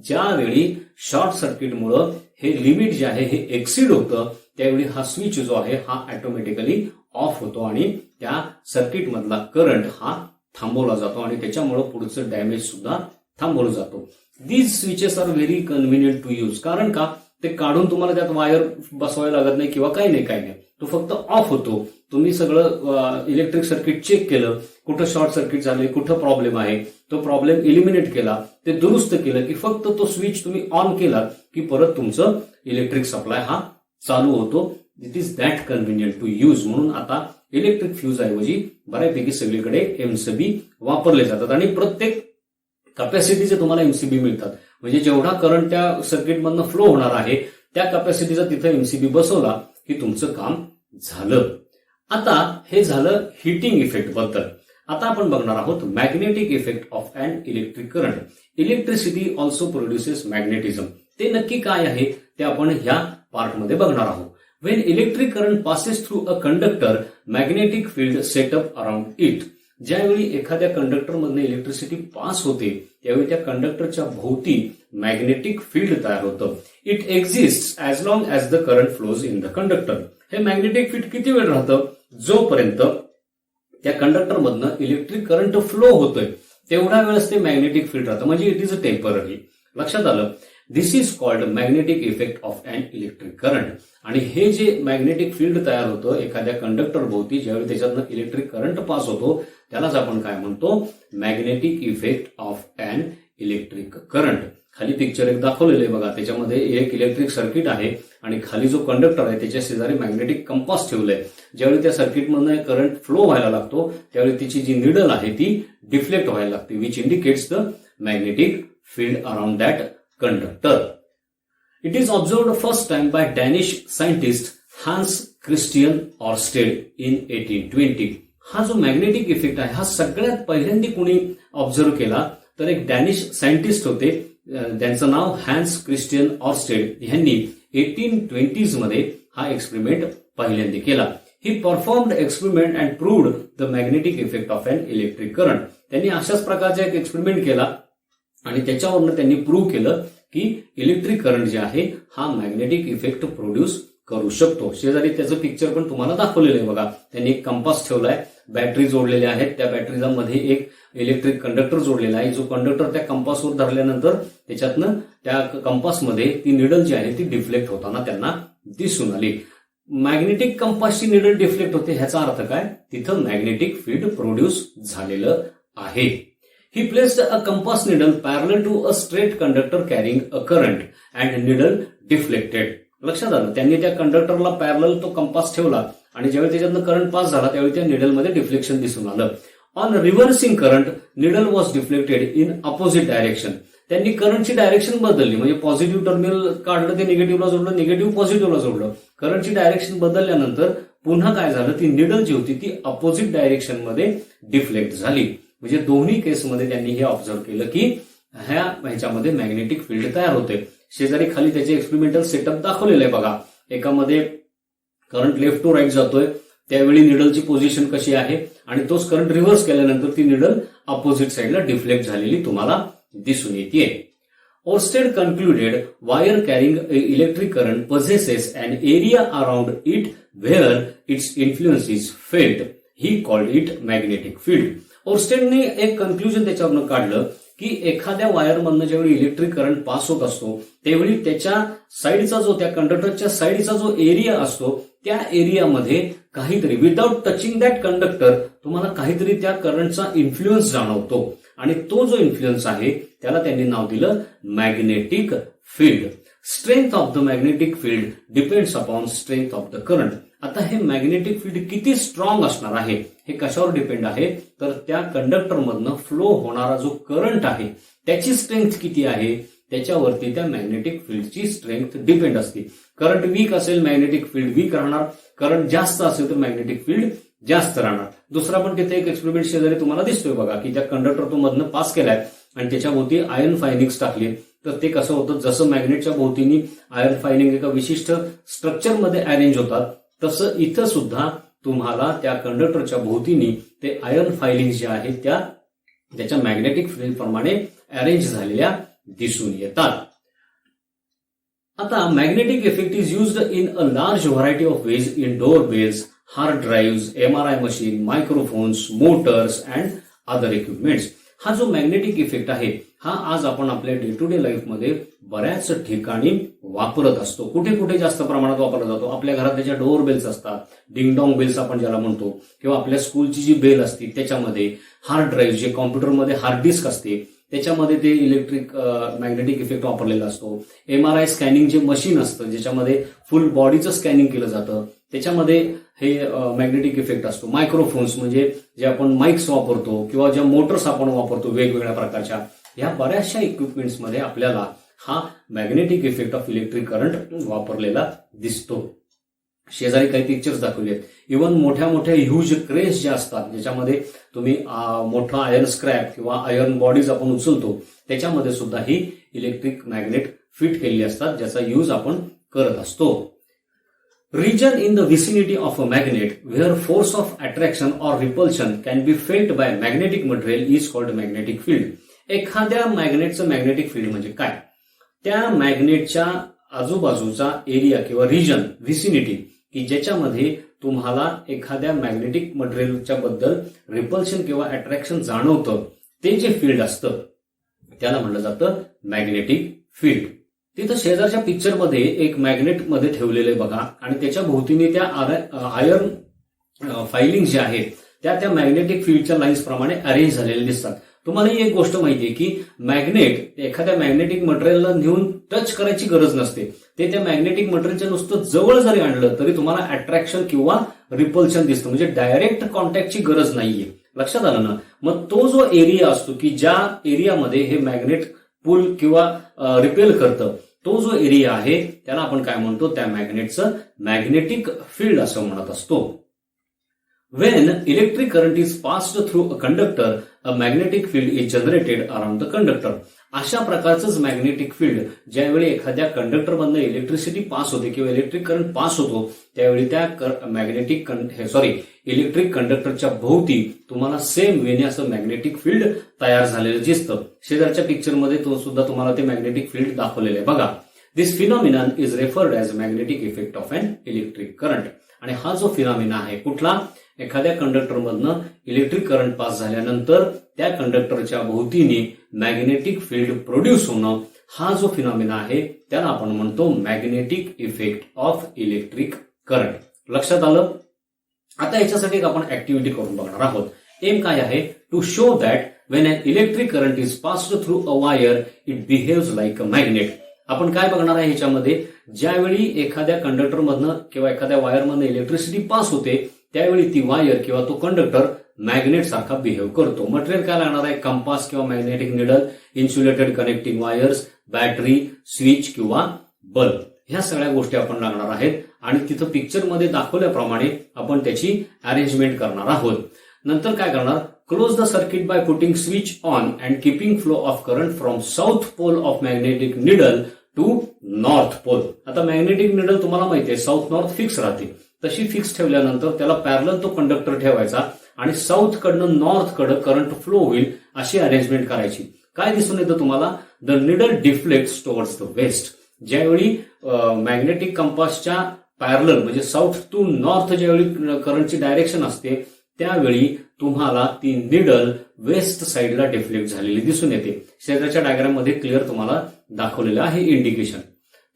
ज्यावेळी शॉर्ट सर्किटमुळं हे लिमिट जे आहे हे एक्सिड होतं त्यावेळी हा स्विच जो आहे हा ऑटोमॅटिकली ऑफ होतो आणि त्या सर्किट मधला करंट हा थांबवला जातो आणि त्याच्यामुळे पुढचं डॅमेज सुद्धा थांबवलं जातो. These switches are very convenient to use. कारण का, ते काढून तुम्हाला त्यात वायर बसवायला लागत नाही किंवा काही नाही. तो फक्त ऑफ होतो. तुम्ही सगळं इलेक्ट्रिक सर्किट चेक केलं, कुठं शॉर्ट सर्किट झाले, कुठं प्रॉब्लेम आहे, तो प्रॉब्लेम इलिमिनेट केला, ते दुरुस्त केलं की फक्त तो स्विच तुम्ही ऑन केला की परत तुमचं इलेक्ट्रिक सप्लाय हा चालू होतो. It is that convenient to use. म्हणून आता इलेक्ट्रिक फ्यूज ऐवजी बऱ्यापैकी सगळीकडे एमसीबी वापरले जातात आणि प्रत्येक कॅपॅसिटीचे तुम्हाला एमसीबी मिळतात. म्हणजे जेवढा करंट त्या सर्किटमधनं फ्लो होणार आहे त्या कॅपॅसिटीचा तिथे एमसीबी बसवला की तुमचं काम झालं. आता हे झालं हिटिंग इफेक्ट बद्दल. आता आपण बघणार आहोत magnetic effect of an electric current. Electricity also produces magnetism. ते नक्की काय आहे ते आपण ह्या पार्टमध्ये बघणार आहोत. Wien electric current passes through a conductor magnetic field setup around it. ज्यावेळी एखाद्या कंडक्टरमधनं इलेक्ट्रिसिटी पास होते त्यावेळी त्या कंडक्टरच्या भोवती मॅग्नेटिक फील्ड तयार होतं. It exist as long as the current flows in the conductor. हे मॅग्नेटिक फील्ड किती वेळ राहतं, जोपर्यंत त्या कंडक्टरमधनं इलेक्ट्रिक करंट फ्लो होतोय तेवढा वेळच ते मॅग्नेटिक फील्ड राहतं. म्हणजे इट इज अ टेम्पररी. लक्षात आलं? This is called magnetic effect of an electric current. आणि हे जे मॅग्नेटिक फील्ड तयार होतं एखाद्या कंडक्टर भोवती ज्यावेळी त्याच्यातनं इलेक्ट्रिक करंट पास होतो त्यालाच आपण काय म्हणतो, magnetic effect of an electric current. खाली पिक्चर एक दाखवलेलं आहे बघा. त्याच्यामध्ये एक इलेक्ट्रिक सर्किट आहे आणि खाली जो कंडक्टर आहे त्याच्या शेजारी मॅग्नेटिक कंपास ठेवलंय. ज्यावेळी त्या सर्किटमधनं करंट फ्लो व्हायला लागतो त्यावेळी तिची जी निडल आहे ती डिफ्लेक्ट व्हायला लागते, which indicates the magnetic field around that conductor. It is observed first time by Danish scientist Hans Christian Oersted in 1820. हा जो मॅग्नेटिक इफेक्ट आहे हा सगळ्यात पहिल्यांदा कोणी ऑब्झर्व्ह केला तर एक डॅनिश सायंटिस्ट होते, त्यांचं नाव हॅन्स क्रिस्टियन ऑर्स्टेड. यांनी 1820s मध्ये हा एक्सपेरिमेंट पहिल्यांदा केला. He performed experiment and proved the magnetic effect of an electric current. त्यांनी अशाच प्रकारचा एक एक्सपेरिमेंट केला आणि त्याच्यावरनं त्यांनी प्रूव्ह केलं की इलेक्ट्रिक करंट जे आहे हा मॅग्नेटिक इफेक्ट प्रोड्यूस करू शकतो. शेजारी त्याचं पिक्चर पण तुम्हाला दाखवलेलं आहे बघा. त्यांनी एक कंपास ठेवलाय, बॅटरी जोडलेल्या आहेत, त्या बॅटरीला मध्ये एक इलेक्ट्रिक कंडक्टर जोडलेला आहे. जो कंडक्टर त्या कंपासवर धरल्यानंतर त्याच्यातनं त्या कंपासमध्ये ती निडल जी आहे ती डिफ्लेक्ट होताना त्यांना दिसून आली. मॅग्नेटिक कंपासची निडल डिफ्लेक्ट होते ह्याचा अर्थ काय, तिथं मॅग्नेटिक फील्ड प्रोड्यूस झालेलं आहे. He placed a compass needle parallel to a straight conductor carrying a current and needle deflected. लक्षात आलं, त्यांनी त्या कंडक्टरला पॅरलल तो कंपास ठेवला आणि ज्यावेळी त्याच्यातनं करंट पास झाला त्यावेळी त्या निडलमध्ये डिफ्लेक्शन दिसून आलं. On reversing current needle was deflected in opposite direction. त्यांनी करंटची डायरेक्शन बदलली, म्हणजे पॉझिटिव्ह टर्मिनल काढलं ते निगेटिव्हला जोडलं, निगेटिव्ह पॉझिटिव्हला जोडलं. करंटची डायरेक्शन बदलल्यानंतर पुन्हा काय झालं, ती निडल जी होती ती अपोजिट डायरेक्शन मध्ये डिफ्लेक्ट झाली. म्हणजे दोन्ही केसमध्ये त्यांनी हे ऑब्झर्व केलं की ह्याच्यामध्ये मॅग्नेटिक फील्ड तयार होते. शेजारी खाली त्याचे एक्सपेरिमेंटल सेटअप दाखवलेलं आहे बघा. एकामध्ये करंट लेफ्ट टू राईट जातोय, त्यावेळी निडलची पोझिशन कशी आहे आणि तोच करंट रिव्हर्स केल्यानंतर ती निडल अपोजिट साईडला डिफ्लेक्ट झालेली तुम्हाला दिसून येते. Oersted concluded wire carrying electric current possesses an area around it where its influence is felt. He called it magnetic field. ओर्स्टेडने एक कन्क्लुजन त्याच्यावरनं काढलं की एखाद्या वायरमधनं ज्यावेळी इलेक्ट्रिक करंट पास होत असतो त्यावेळी त्याच्या साईडचा जो, त्या कंडक्टरच्या साईडचा जो एरिया असतो त्या एरियामध्ये काहीतरी विदाउट टचिंग दॅट कंडक्टर तुम्हाला काहीतरी त्या करंटचा इन्फ्लुएन्स जाणवतो आणि तो जो इन्फ्लुएन्स आहे त्याला त्यांनी नाव दिलं magnetic field. Strength of the magnetic field depends upon strength of the current. आता हे मॅग्नेटिक फील्ड किती स्ट्रॉंग असणार आहे हे कशावर डिपेंड आहे, तर त्या कंडक्टरमधनं फ्लो होणारा जो करंट आहे त्याची स्ट्रेंथ किती आहे त्याच्यावरती त्या मॅग्नेटिक फील्डची स्ट्रेंथ डिपेंड असते. करंट वीक असेल मॅग्नेटिक फील्ड वीक राहणार, करंट जास्त असेल तर मॅग्नेटिक फील्ड जास्त राहणार. दुसरा पण तिथे एक एक्सपेरिमेंट शेजारी तुम्हाला दिसतोय बघा की त्या कंडक्टर तो मधनं पास केलाय आणि त्याच्या भोवती आयर्न फायनिंग्स टाकली. तर ते कसं होतं, जसं मॅग्नेटच्या भोवतीनी आयर्न फायनिंग एका विशिष्ट स्ट्रक्चरमध्ये अरेंज होतात तसं इथं सुद्धा तुम्हाला त्या कंडक्टरच्या भोवतीनी ते आयर्न फायलिंग जे आहेत त्या त्याच्या मॅग्नेटिक फील्ड प्रमाणे अरेंज झालेल्या दिसून येतात. आता magnetic effect is used in a large variety of ways in door bells, hard drive, MRI machine, microphones, motors and other equipments. हा जो मॅग्नेटिक इफेक्ट आहे हा आज आपण आपल्या डे टू डे लाईफमध्ये बऱ्याच ठिकाणी वापरत असतो. कुठे कुठे जास्त प्रमाणात वापरला जातो, आपल्या घरात त्याच्या डोअर बेल्स असतात, डिंगडॉंग बेल्स आपण ज्याला म्हणतो, किंवा आपल्या स्कूलची जी बेल असते त्याच्यामध्ये, हार्ड ड्राईव्ह जे कॉम्प्युटरमध्ये हार्ड डिस्क असते त्याच्यामध्ये ते इलेक्ट्रिक मॅग्नेटिक इफेक्ट वापरलेला असतो. MRI स्कॅनिंग जे मशीन असतं ज्याच्यामध्ये फुल बॉडीचं स्कॅनिंग केलं जातं त्याच्यामध्ये हे मॅग्नेटिक इफेक्ट असतो. मायक्रोफोन्स म्हणजे जे आपण माइक्स वापरतो किंवा ज्या मोटर्स आपण वापरतो वेगवेगळ्या प्रकारच्या, ह्या बऱ्याचशा इक्विपमेंट्समध्ये आपल्याला हा magnetic effect of electric current वापरलेला दिसतो. शेजारी काही पिक्चर्स दाखवले आहेत. इव्हन मोठ्या मोठ्या ह्यूज क्रेन्स ज्या असतात ज्याच्यामध्ये तुम्ही मोठा आयर्न स्क्रॅप किंवा आयर्न बॉडीज आपण उचलतो त्याच्यामध्ये सुद्धा ही इलेक्ट्रिक मॅग्नेट फिट केलेली असतात ज्याचा यूज आपण करत असतो. Region in the vicinity of a magnet where force of attraction or repulsion can be felt by magnetic material is called magnetic field. एखाद्या मॅग्नेटचं मॅग्नेटिक फील्ड म्हणजे काय, त्या मॅग्नेटच्या आजूबाजूचा एरिया किंवा रिजन, व्हिसिनिटी की ज्याच्यामध्ये तुम्हाला एखाद्या मॅग्नेटिक मटेरियलच्या बद्दल रिपल्शन किंवा अट्रॅक्शन जाणवतं ते जे फील्ड असतं त्याला म्हणलं जातं मॅग्नेटिक फील्ड. तिथं शेजारच्या पिक्चरमध्ये एक मॅग्नेट मध्ये ठेवलेलं आहे बघा आणि त्याच्या भोवतीने त्या आयर्न फायलिंग जे आहेत त्या मॅग्नेटिक फील्डच्या लाईन्स प्रमाणे अरेंज झालेले दिसतात. तुम्हाला ही एक गोष्ट माहिती आहे की मॅग्नेट एखाद्या मॅग्नेटिक मटेरियलला नेऊन टच करायची गरज नसते. ते त्या मॅग्नेटिक मटेरियलच्या नुसतं जवळ जरी आणलं तरी तुम्हाला अट्रॅक्शन किंवा रिपल्शन दिसतं, म्हणजे डायरेक्ट कॉन्टॅक्टची गरज नाहीये. लक्षात आलं ना. मग तो जो एरिया असतो की ज्या एरियामध्ये हे मॅग्नेट पुल किंवा रिपेल करतं तो जो एरिया आहे त्याला आपण काय म्हणतो, त्या मॅग्नेटचं मॅग्नेटिक फील्ड असं म्हणत असतो. When electric current is passed through a conductor, a magnetic field is generated around the conductor. अशा प्रकारचंच मॅग्नेटिक फील्ड ज्यावेळी एखाद्या कंडक्टरमधनं इलेक्ट्रिसिटी पास होते किंवा इलेक्ट्रिक करंट पास होतो त्यावेळी त्या इलेक्ट्रिक कंडक्टरच्या भोवती तुम्हाला सेम वेने असं मॅग्नेटिक फील्ड तयार झालेलं दिसतं. शेजारच्या पिक्चरमध्ये तो सुद्धा तुम्हाला ते मॅग्नेटिक फील्ड दाखवलेलं आहे बघा. This phenomenon is referred as magnetic effect of an electric current. आणि हा जो फिनॉमिना आहे कुठला, एखाद्या कंडक्टरमधनं इलेक्ट्रिक करंट पास झाल्यानंतर त्या कंडक्टरच्या भोवतीने मॅग्नेटिक फील्ड प्रोड्यूस होणं, हा जो फिनॉमिना आहे त्याला आपण म्हणतो magnetic effect of electric current. लक्षात आलं. आता याच्यासाठी एक आपण ऍक्टिव्हिटी करून बघणार आहोत. एम काय आहे, to show that when an electric current is passed through a wire, it behaves like a magnet. आपण काय बघणार आहे ह्याच्यामध्ये, ज्यावेळी एखाद्या कंडक्टरमधनं किंवा एखाद्या वायरमधनं इलेक्ट्रिसिटी पास होते त्यावेळी ती वायर किंवा तो कंडक्टर मॅग्नेट सारखा बिहेव करतो. मटेरियल काय लागणार आहे, कंपास किंवा magnetic needle, insulated connecting wires, battery, switch किंवा बल्ब, ह्या सगळ्या गोष्टी आपण लागणार आहेत आणि तिथं पिक्चरमध्ये दाखवल्याप्रमाणे आपण त्याची अरेंजमेंट करणार आहोत. नंतर काय करणार, close the circuit by putting switch on and keeping flow of current from south pole of magnetic needle to north pole. आता मॅग्नेटिक निडल तुम्हाला माहिती आहे साऊथ नॉर्थ फिक्स राहते, तशी फिक्स ठेवल्यानंतर त्याला पॅरलल तो कंडक्टर ठेवायचा आणि साऊथ कडनं नॉर्थ कडे करंट फ्लो होईल अशी अरेंजमेंट करायची. काय दिसून येतं तुम्हाला, the needle deflects towards the west. ज्यावेळी मॅग्नेटिक कंपासच्या पॅरलल म्हणजे साऊथ टू नॉर्थ ज्यावेळी करंटची डायरेक्शन असते त्यावेळी तुम्हाला ती निडल वेस्ट साइडला डिफ्लेक्ट झालेली दिसून येते. शेजारच्या डायग्राम मध्ये क्लिअर तुम्हाला दाखवलेलं आहे इंडिकेशन.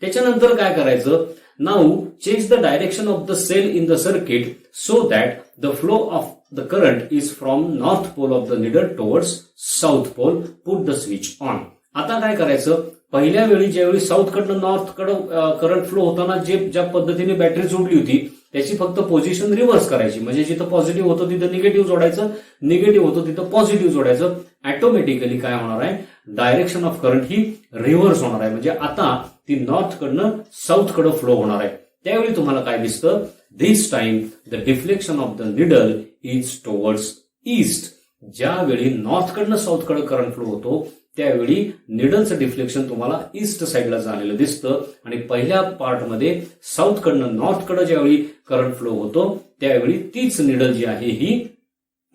त्याच्यानंतर काय करायचं, now change the direction of the cell in the circuit so that the flow of the current is from north pole of the needle towards south pole. Put the switch on. आता काय करायचं, पहिल्या वेळी ज्यावेळी south कडनं north कडं current flow होताना ज्या पद्धतीने बॅटरी जोडली होती त्याची फक्त पोझिशन रिव्हर्स करायची. म्हणजे जिथं पॉझिटिव्ह होतं तिथं निगेटिव्ह जोडायचं, निगेटिव्ह होतं तिथं पॉझिटिव्ह जोडायचं. ऑटोमॅटिकली काय होणार आहे, direction of current he reverse होणार आहे. म्हणजे आता ती नॉर्थ कडनं साऊथ कडं फ्लो होणार आहे. त्यावेळी तुम्हाला काय दिसतं, this time the deflection of the needle is towards east. ज्यावेळी नॉर्थ कडनं साऊथ कडे करंट फ्लो होतो त्यावेळी निडलचं डिफ्लेक्शन तुम्हाला ईस्ट साइडला झालेलं दिसतं आणि पहिल्या पार्टमध्ये साऊथ कडनं नॉर्थ कडे ज्यावेळी करंट फ्लो होतो त्यावेळी तीच निडल जी आहे ही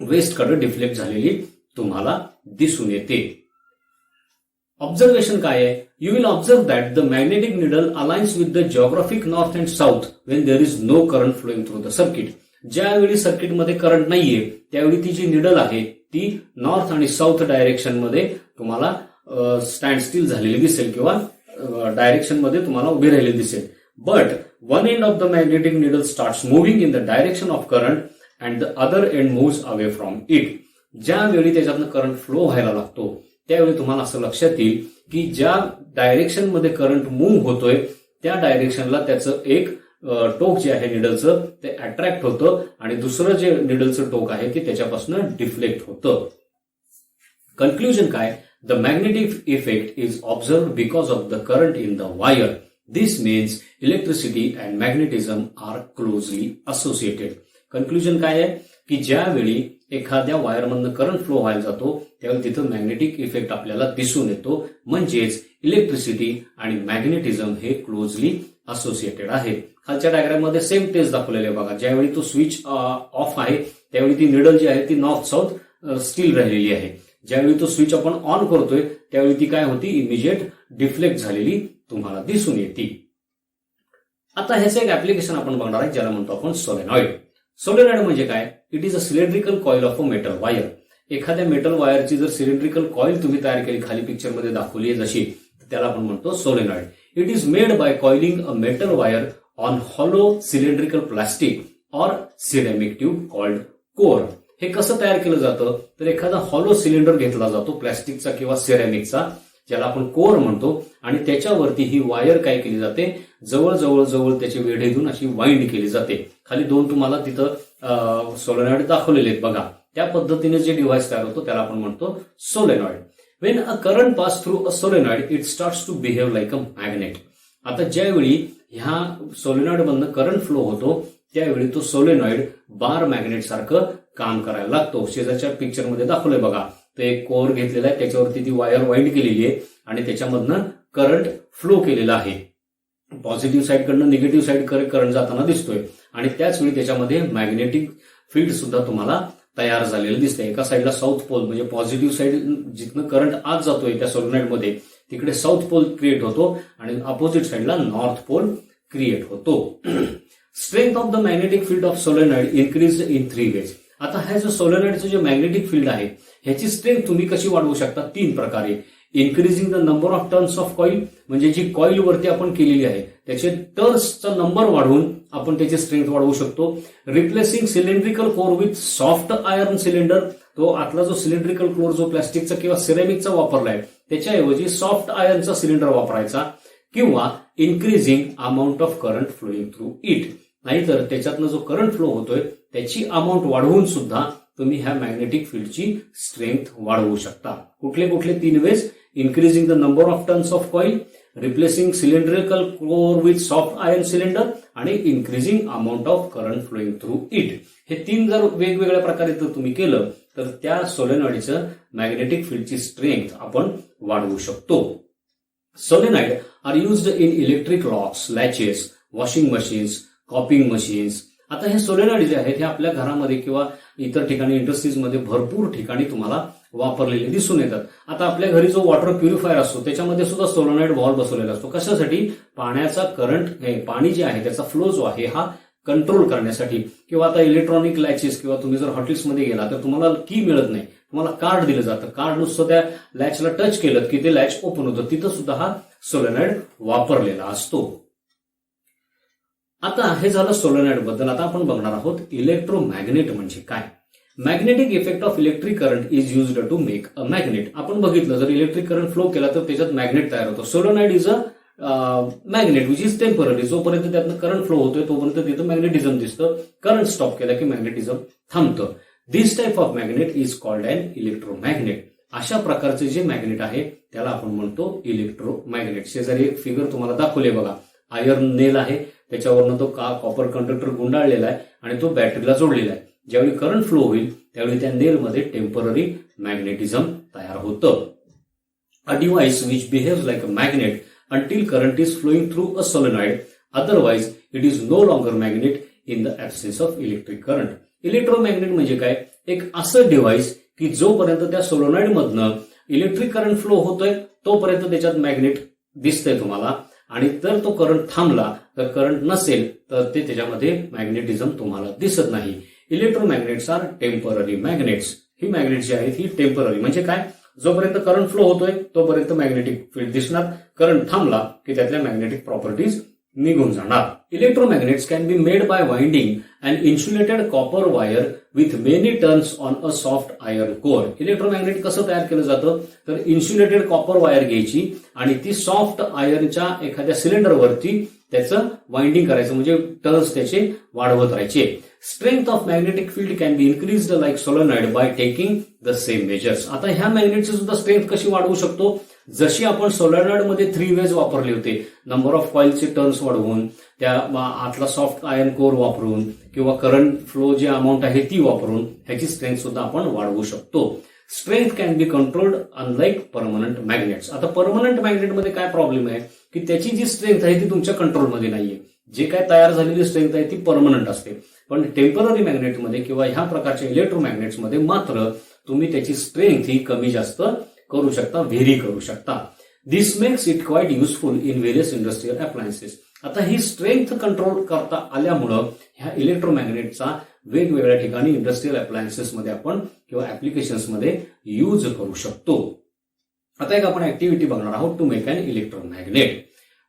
वेस्ट कडे डिफ्लेक्ट झालेली तुम्हाला दिसून येते. ऑब्झर्वेशन काय आहे, you will observe that the magnetic needle aligns with the geographic north and south when there is no current flowing through the circuit. ज्यावेळी सर्किटमध्ये करंट नाहीये त्यावेळी ती जी निडल आहे ती नॉर्थ आणि साऊथ डायरेक्शन मध्ये तुम्हाला स्टँड स्टील झालेली दिसेल किंवा डायरेक्शन मध्ये तुम्हाला उभी राहिलेली दिसेल. But one end of the magnetic needle starts moving in the direction of current and the other end moves away from it. ज्यावेळी त्याच्यातनं करंट फ्लो व्हायला लागतो त्यावेळी तुम्हाला असं लक्षात येईल की ज्या डायरेक्शन मध्ये करंट मूव्ह होतोय त्या डायरेक्शनला त्याचं एक टोक जे आहे निडलचं ते अट्रॅक्ट होतं आणि दुसरं जे निडलचं टोक आहे ते त्याच्यापासून डिफ्लेक्ट होतं. कन्क्ल्युजन काय, the magnetic effect is observed because of the current in the wire. This means electricity and magnetism are closely associated. Conclusion काय आहे की ज्यावेळी एखाद्या वायरमधनं करंट फ्लो व्हायला जातो त्यावेळी तिथं मॅग्नेटिक इफेक्ट आपल्याला दिसून येतो. म्हणजेच इलेक्ट्रिसिटी आणि मॅग्नेटिझम हे क्लोजली असोसिएटेड आहे. खालच्या डायग्राम मध्ये सेम टेस्ट दाखवलेले आहे बघा. ज्यावेळी तो स्विच ऑफ आहे त्यावेळी ती निडल जी आहे ती नॉर्थ साऊथ स्टील राहिलेली आहे. ज्यावेळी तो स्विच आपण ऑन करतोय त्यावेळी ती काय होती, इमिजिएट डिफ्लेक्ट झालेली तुम्हाला दिसून येते. आता ह्याचं एक ऍप्लिकेशन आपण बघणार आहे ज्याला म्हणतो आपण सोलेनॉइड. सोलेनॉइड म्हणजे काय, it is a cylindrical coil of a metal wire. एखाद्या मेटल वायरची जर सिलेंड्रिकल कॉइल तुम्ही तयार केली, खाली पिक्चरमध्ये दाखवली आहे जशी, त्याला आपण म्हणतो solenoid. It is made by coiling a metal wire on hollow cylindrical plastic or ceramic tube called core. हे कसं तयार केलं जातं तर एखादा हॉलो सिलेंडर घेतला जातो प्लॅस्टिकचा किंवा सिरेमिकचा ज्याला आपण कोर म्हणतो आणि त्याच्यावरती ही वायर काय केली जाते, जवळ त्याचे वेढे घेऊन अशी वाइंड केली जाते. खाली दोन तुम्हाला तिथं सोलेनॉइड दाखवलेले आहेत बघा. त्या पद्धतीने जे डिव्हाइस तयार होतो त्याला आपण म्हणतो solenoid. When a current pass through a solenoid it starts to behave like a magnet. आता ज्यावेळी ह्या सोलेनॉइड मधनं करंट फ्लो होतो त्यावेळी तो सोलेनॉइड बार मॅग्नेट सारखं काम करायला लागतो. शेजारच्या पिक्चरमध्ये दाखवलंय बघा. तो एक कोर घेतलेला आहे, त्याच्यावरती ती वायर वाइंड केलेली आहे आणि त्याच्यामधनं करंट फ्लो केलेला आहे. पॉझिटिव्ह साईडकडनं निगेटिव्ह साईड करंट जाताना दिसतोय आणि त्याच वेळी त्याच्यामध्ये मॅग्नेटिक फील्ड सुद्धा तुम्हाला तयार झालेलं दिसतंय. एका साईडला साऊथ पोल म्हणजे पॉझिटिव्ह साईड जिथनं करंट आत जातोय त्या सोलेनॉइडमध्ये तिकडे साऊथ पोल क्रिएट होतो आणि अपोजिट साईडला नॉर्थ पोल क्रिएट होतो. Strength of the magnetic field of solenoid increase in 3 ways. आता हा जो सोलेनॉइडचं जे मॅग्नेटिक फील्ड आहे ह्याची स्ट्रेंथ तुम्ही कशी वाढवू शकता, 3 प्रकारे. Increasing the number of turns of coil, म्हणजे जी कॉइल वरती आपण केलेली आहे त्याचे टर्न्सचा नंबर वाढवून आपण त्याची स्ट्रेंथ वाढवू शकतो. Replacing cylindrical core with soft iron cylinder, तो आतला जो सिलेंड्रिकल कोर जो प्लास्टिकचा किंवा सिरेमिकचा वापरलाय त्याच्याऐवजी सॉफ्ट आयर्नचा सिलेंडर वापरायचा किंवा increasing amount of current flowing through it. नाहीतर त्याच्यातनं जो करंट फ्लो होतोय त्याची अमाऊंट वाढवून सुद्धा तुम्ही ह्या मॅग्नेटिक फील्डची स्ट्रेंथ वाढवू शकता. कुठले कुठले 3 ways? Increasing the number of turns of coil, replacing cylindrical core with soft iron cylinder आणि increasing amount of current flowing through it. हे 3 जर वेगवेगळ्या प्रकारे जर तुम्ही केलं तर त्या सोलेनॉइडचं मॅग्नेटिक फील्डची स्ट्रेंथ आपण वाढवू शकतो. Solenoid are used in electric locks, latches, washing machines, copying machines. आता हे सोलेनॉइड जे आहेत हे आपल्या घरामध्ये किंवा इतर ठिकाणी इंडस्ट्रीजमध्ये भरपूर ठिकाणी तुम्हाला वापरलेले दिसून येतात. आता आपल्या घरी जो वॉटर प्युरिफायर असतो त्याच्यामध्ये सुद्धा सोलेनॉइड व्हॉल्व्ह बसवलेला असतो. कशासाठी? पाण्याचा करंट, पाणी जे आहे त्याचा फ्लो जो आहे हा कंट्रोल करण्यासाठी. किंवा आता इलेक्ट्रॉनिक लॅचेस किंवा तुम्ही जर हॉटेल्समध्ये गेला तर तुम्हाला की मिळत नाही, तुम्हाला कार्ड दिलं जातं. कार्ड नुसतं त्या लॅचला टच केलं की ते लॅच ओपन होतं. तिथं सुद्धा हा सोलेनॉइड वापरलेला असतो. आता हे झालं सोलेनॉइड बद्दल. आता आपण बघणार आहोत इलेक्ट्रोमॅग्नेट म्हणजे काय. Magnetic effect of electric current is used to make a magnet. आपण बघितलं जर इलेक्ट्रिक करंट फ्लो केला तर त्याच्यात मॅग्नेट तयार होतो. Solenoid is a magnet which is temporary. जोपर्यंत त्यातनं करंट फ्लो होतोय तोपर्यंत तिथं मॅग्नेटिझम दिसतं. करंट स्टॉप केला की मॅग्नेटिझम थांबतं. This type of magnet is called an electromagnet. अशा प्रकारचे जे मॅग्नेट आहे त्याला आपण म्हणतो इलेक्ट्रोमॅग्नेट. शेजारी एक फिगर तुम्हाला दाखवले बघा. आयर्न नेल आहे, त्याच्यावरनं तो कॉपर कंडक्टर गुंडाळलेला आहे आणि तो बॅटरीला जोडलेला आहे. ज्यावेळी करंट फ्लो होईल त्यावेळी त्या नेलमध्ये टेम्पररी मॅग्नेटिझम तयार होतं. A device which behaves like a magnet until current is flowing through a solenoid. Otherwise, it is no longer magnet in the absence of electric current. Electromagnet म्हणजे काय? एक असं device की जोपर्यंत त्या सोलोनॉइड मधनं इलेक्ट्रिक करंट फ्लो होतोय तोपर्यंत त्याच्यात मॅग्नेट दिसतंय तुम्हाला. आणि जर तो करंट थांबला तर करंट नसेल तर ते त्याच्यामध्ये मॅग्नेटिझम तुम्हाला दिसत नाही. Electromagnets R temporary magnets. ही मॅग्नेट जी आहेत ही टेम्पररी म्हणजे काय? जोपर्यंत करंट फ्लो होतोय तोपर्यंत मॅग्नेटिक फील्ड दिसणार. करंट थांबला की त्यातल्या मॅग्नेटिक प्रॉपर्टीज निघून जाणार. Electromagnets can be made by winding and insulated copper wire with many turns on a soft iron core. Electromagnet कसं तयार केलं जातं तर इन्सुलेटेड कॉपर वायर घ्यायची आणि ती सॉफ्ट आयर्नच्या एखाद्या सिलेंडरवरती त्याचं वाइंडिंग करायचं म्हणजे टर्न्स त्याचे वाढवत राहायचे. Strength of magnetic field can be increased like solenoid by taking the same measures. आता ह्या मॅग्नेटची सुद्धा स्ट्रेंथ कशी वाढवू शकतो? जशी आपण सोलेनॉइड मध्ये 3 वेज वापरले होते, नंबर ऑफ कॉइलचे टर्न्स वाढवून, त्या आतला सॉफ्ट आयर्न कोर वापरून किंवा करंट फ्लो जी अमाऊंट आहे ती वापरून ह्याची स्ट्रेंथ सुद्धा आपण वाढवू शकतो. Strength can be controlled unlike permanent magnets. आता परमनंट मॅग्नेटमध्ये काय प्रॉब्लेम आहे की त्याची जी स्ट्रेंथ आहे ती तुमच्या कंट्रोलमध्ये नाहीये. जे काय तयार झालेली स्ट्रेंथ आहे ती परमनंट असते. पण टेम्पररी मॅग्नेटमध्ये किंवा ह्या प्रकारच्या इलेक्ट्रोमॅग्नेट्समध्ये मात्र तुम्ही त्याची स्ट्रेंथ ही कमी जास्त करू शकता, व्हेरी करू शकता. This makes it quite useful in various industrial appliances. आता ही स्ट्रेंथ कंट्रोल करता आल्यामुळं ह्या इलेक्ट्रोमॅग्नेटचा वेगवेगळ्या ठिकाणी इंडस्ट्रियल अप्लायन्सेसमध्ये आपण किंवा ऍप्लिकेशन्समध्ये यूज करू शकतो. आता एक आपण ऍक्टिव्हिटी बघणार आहोत to make an electromagnet.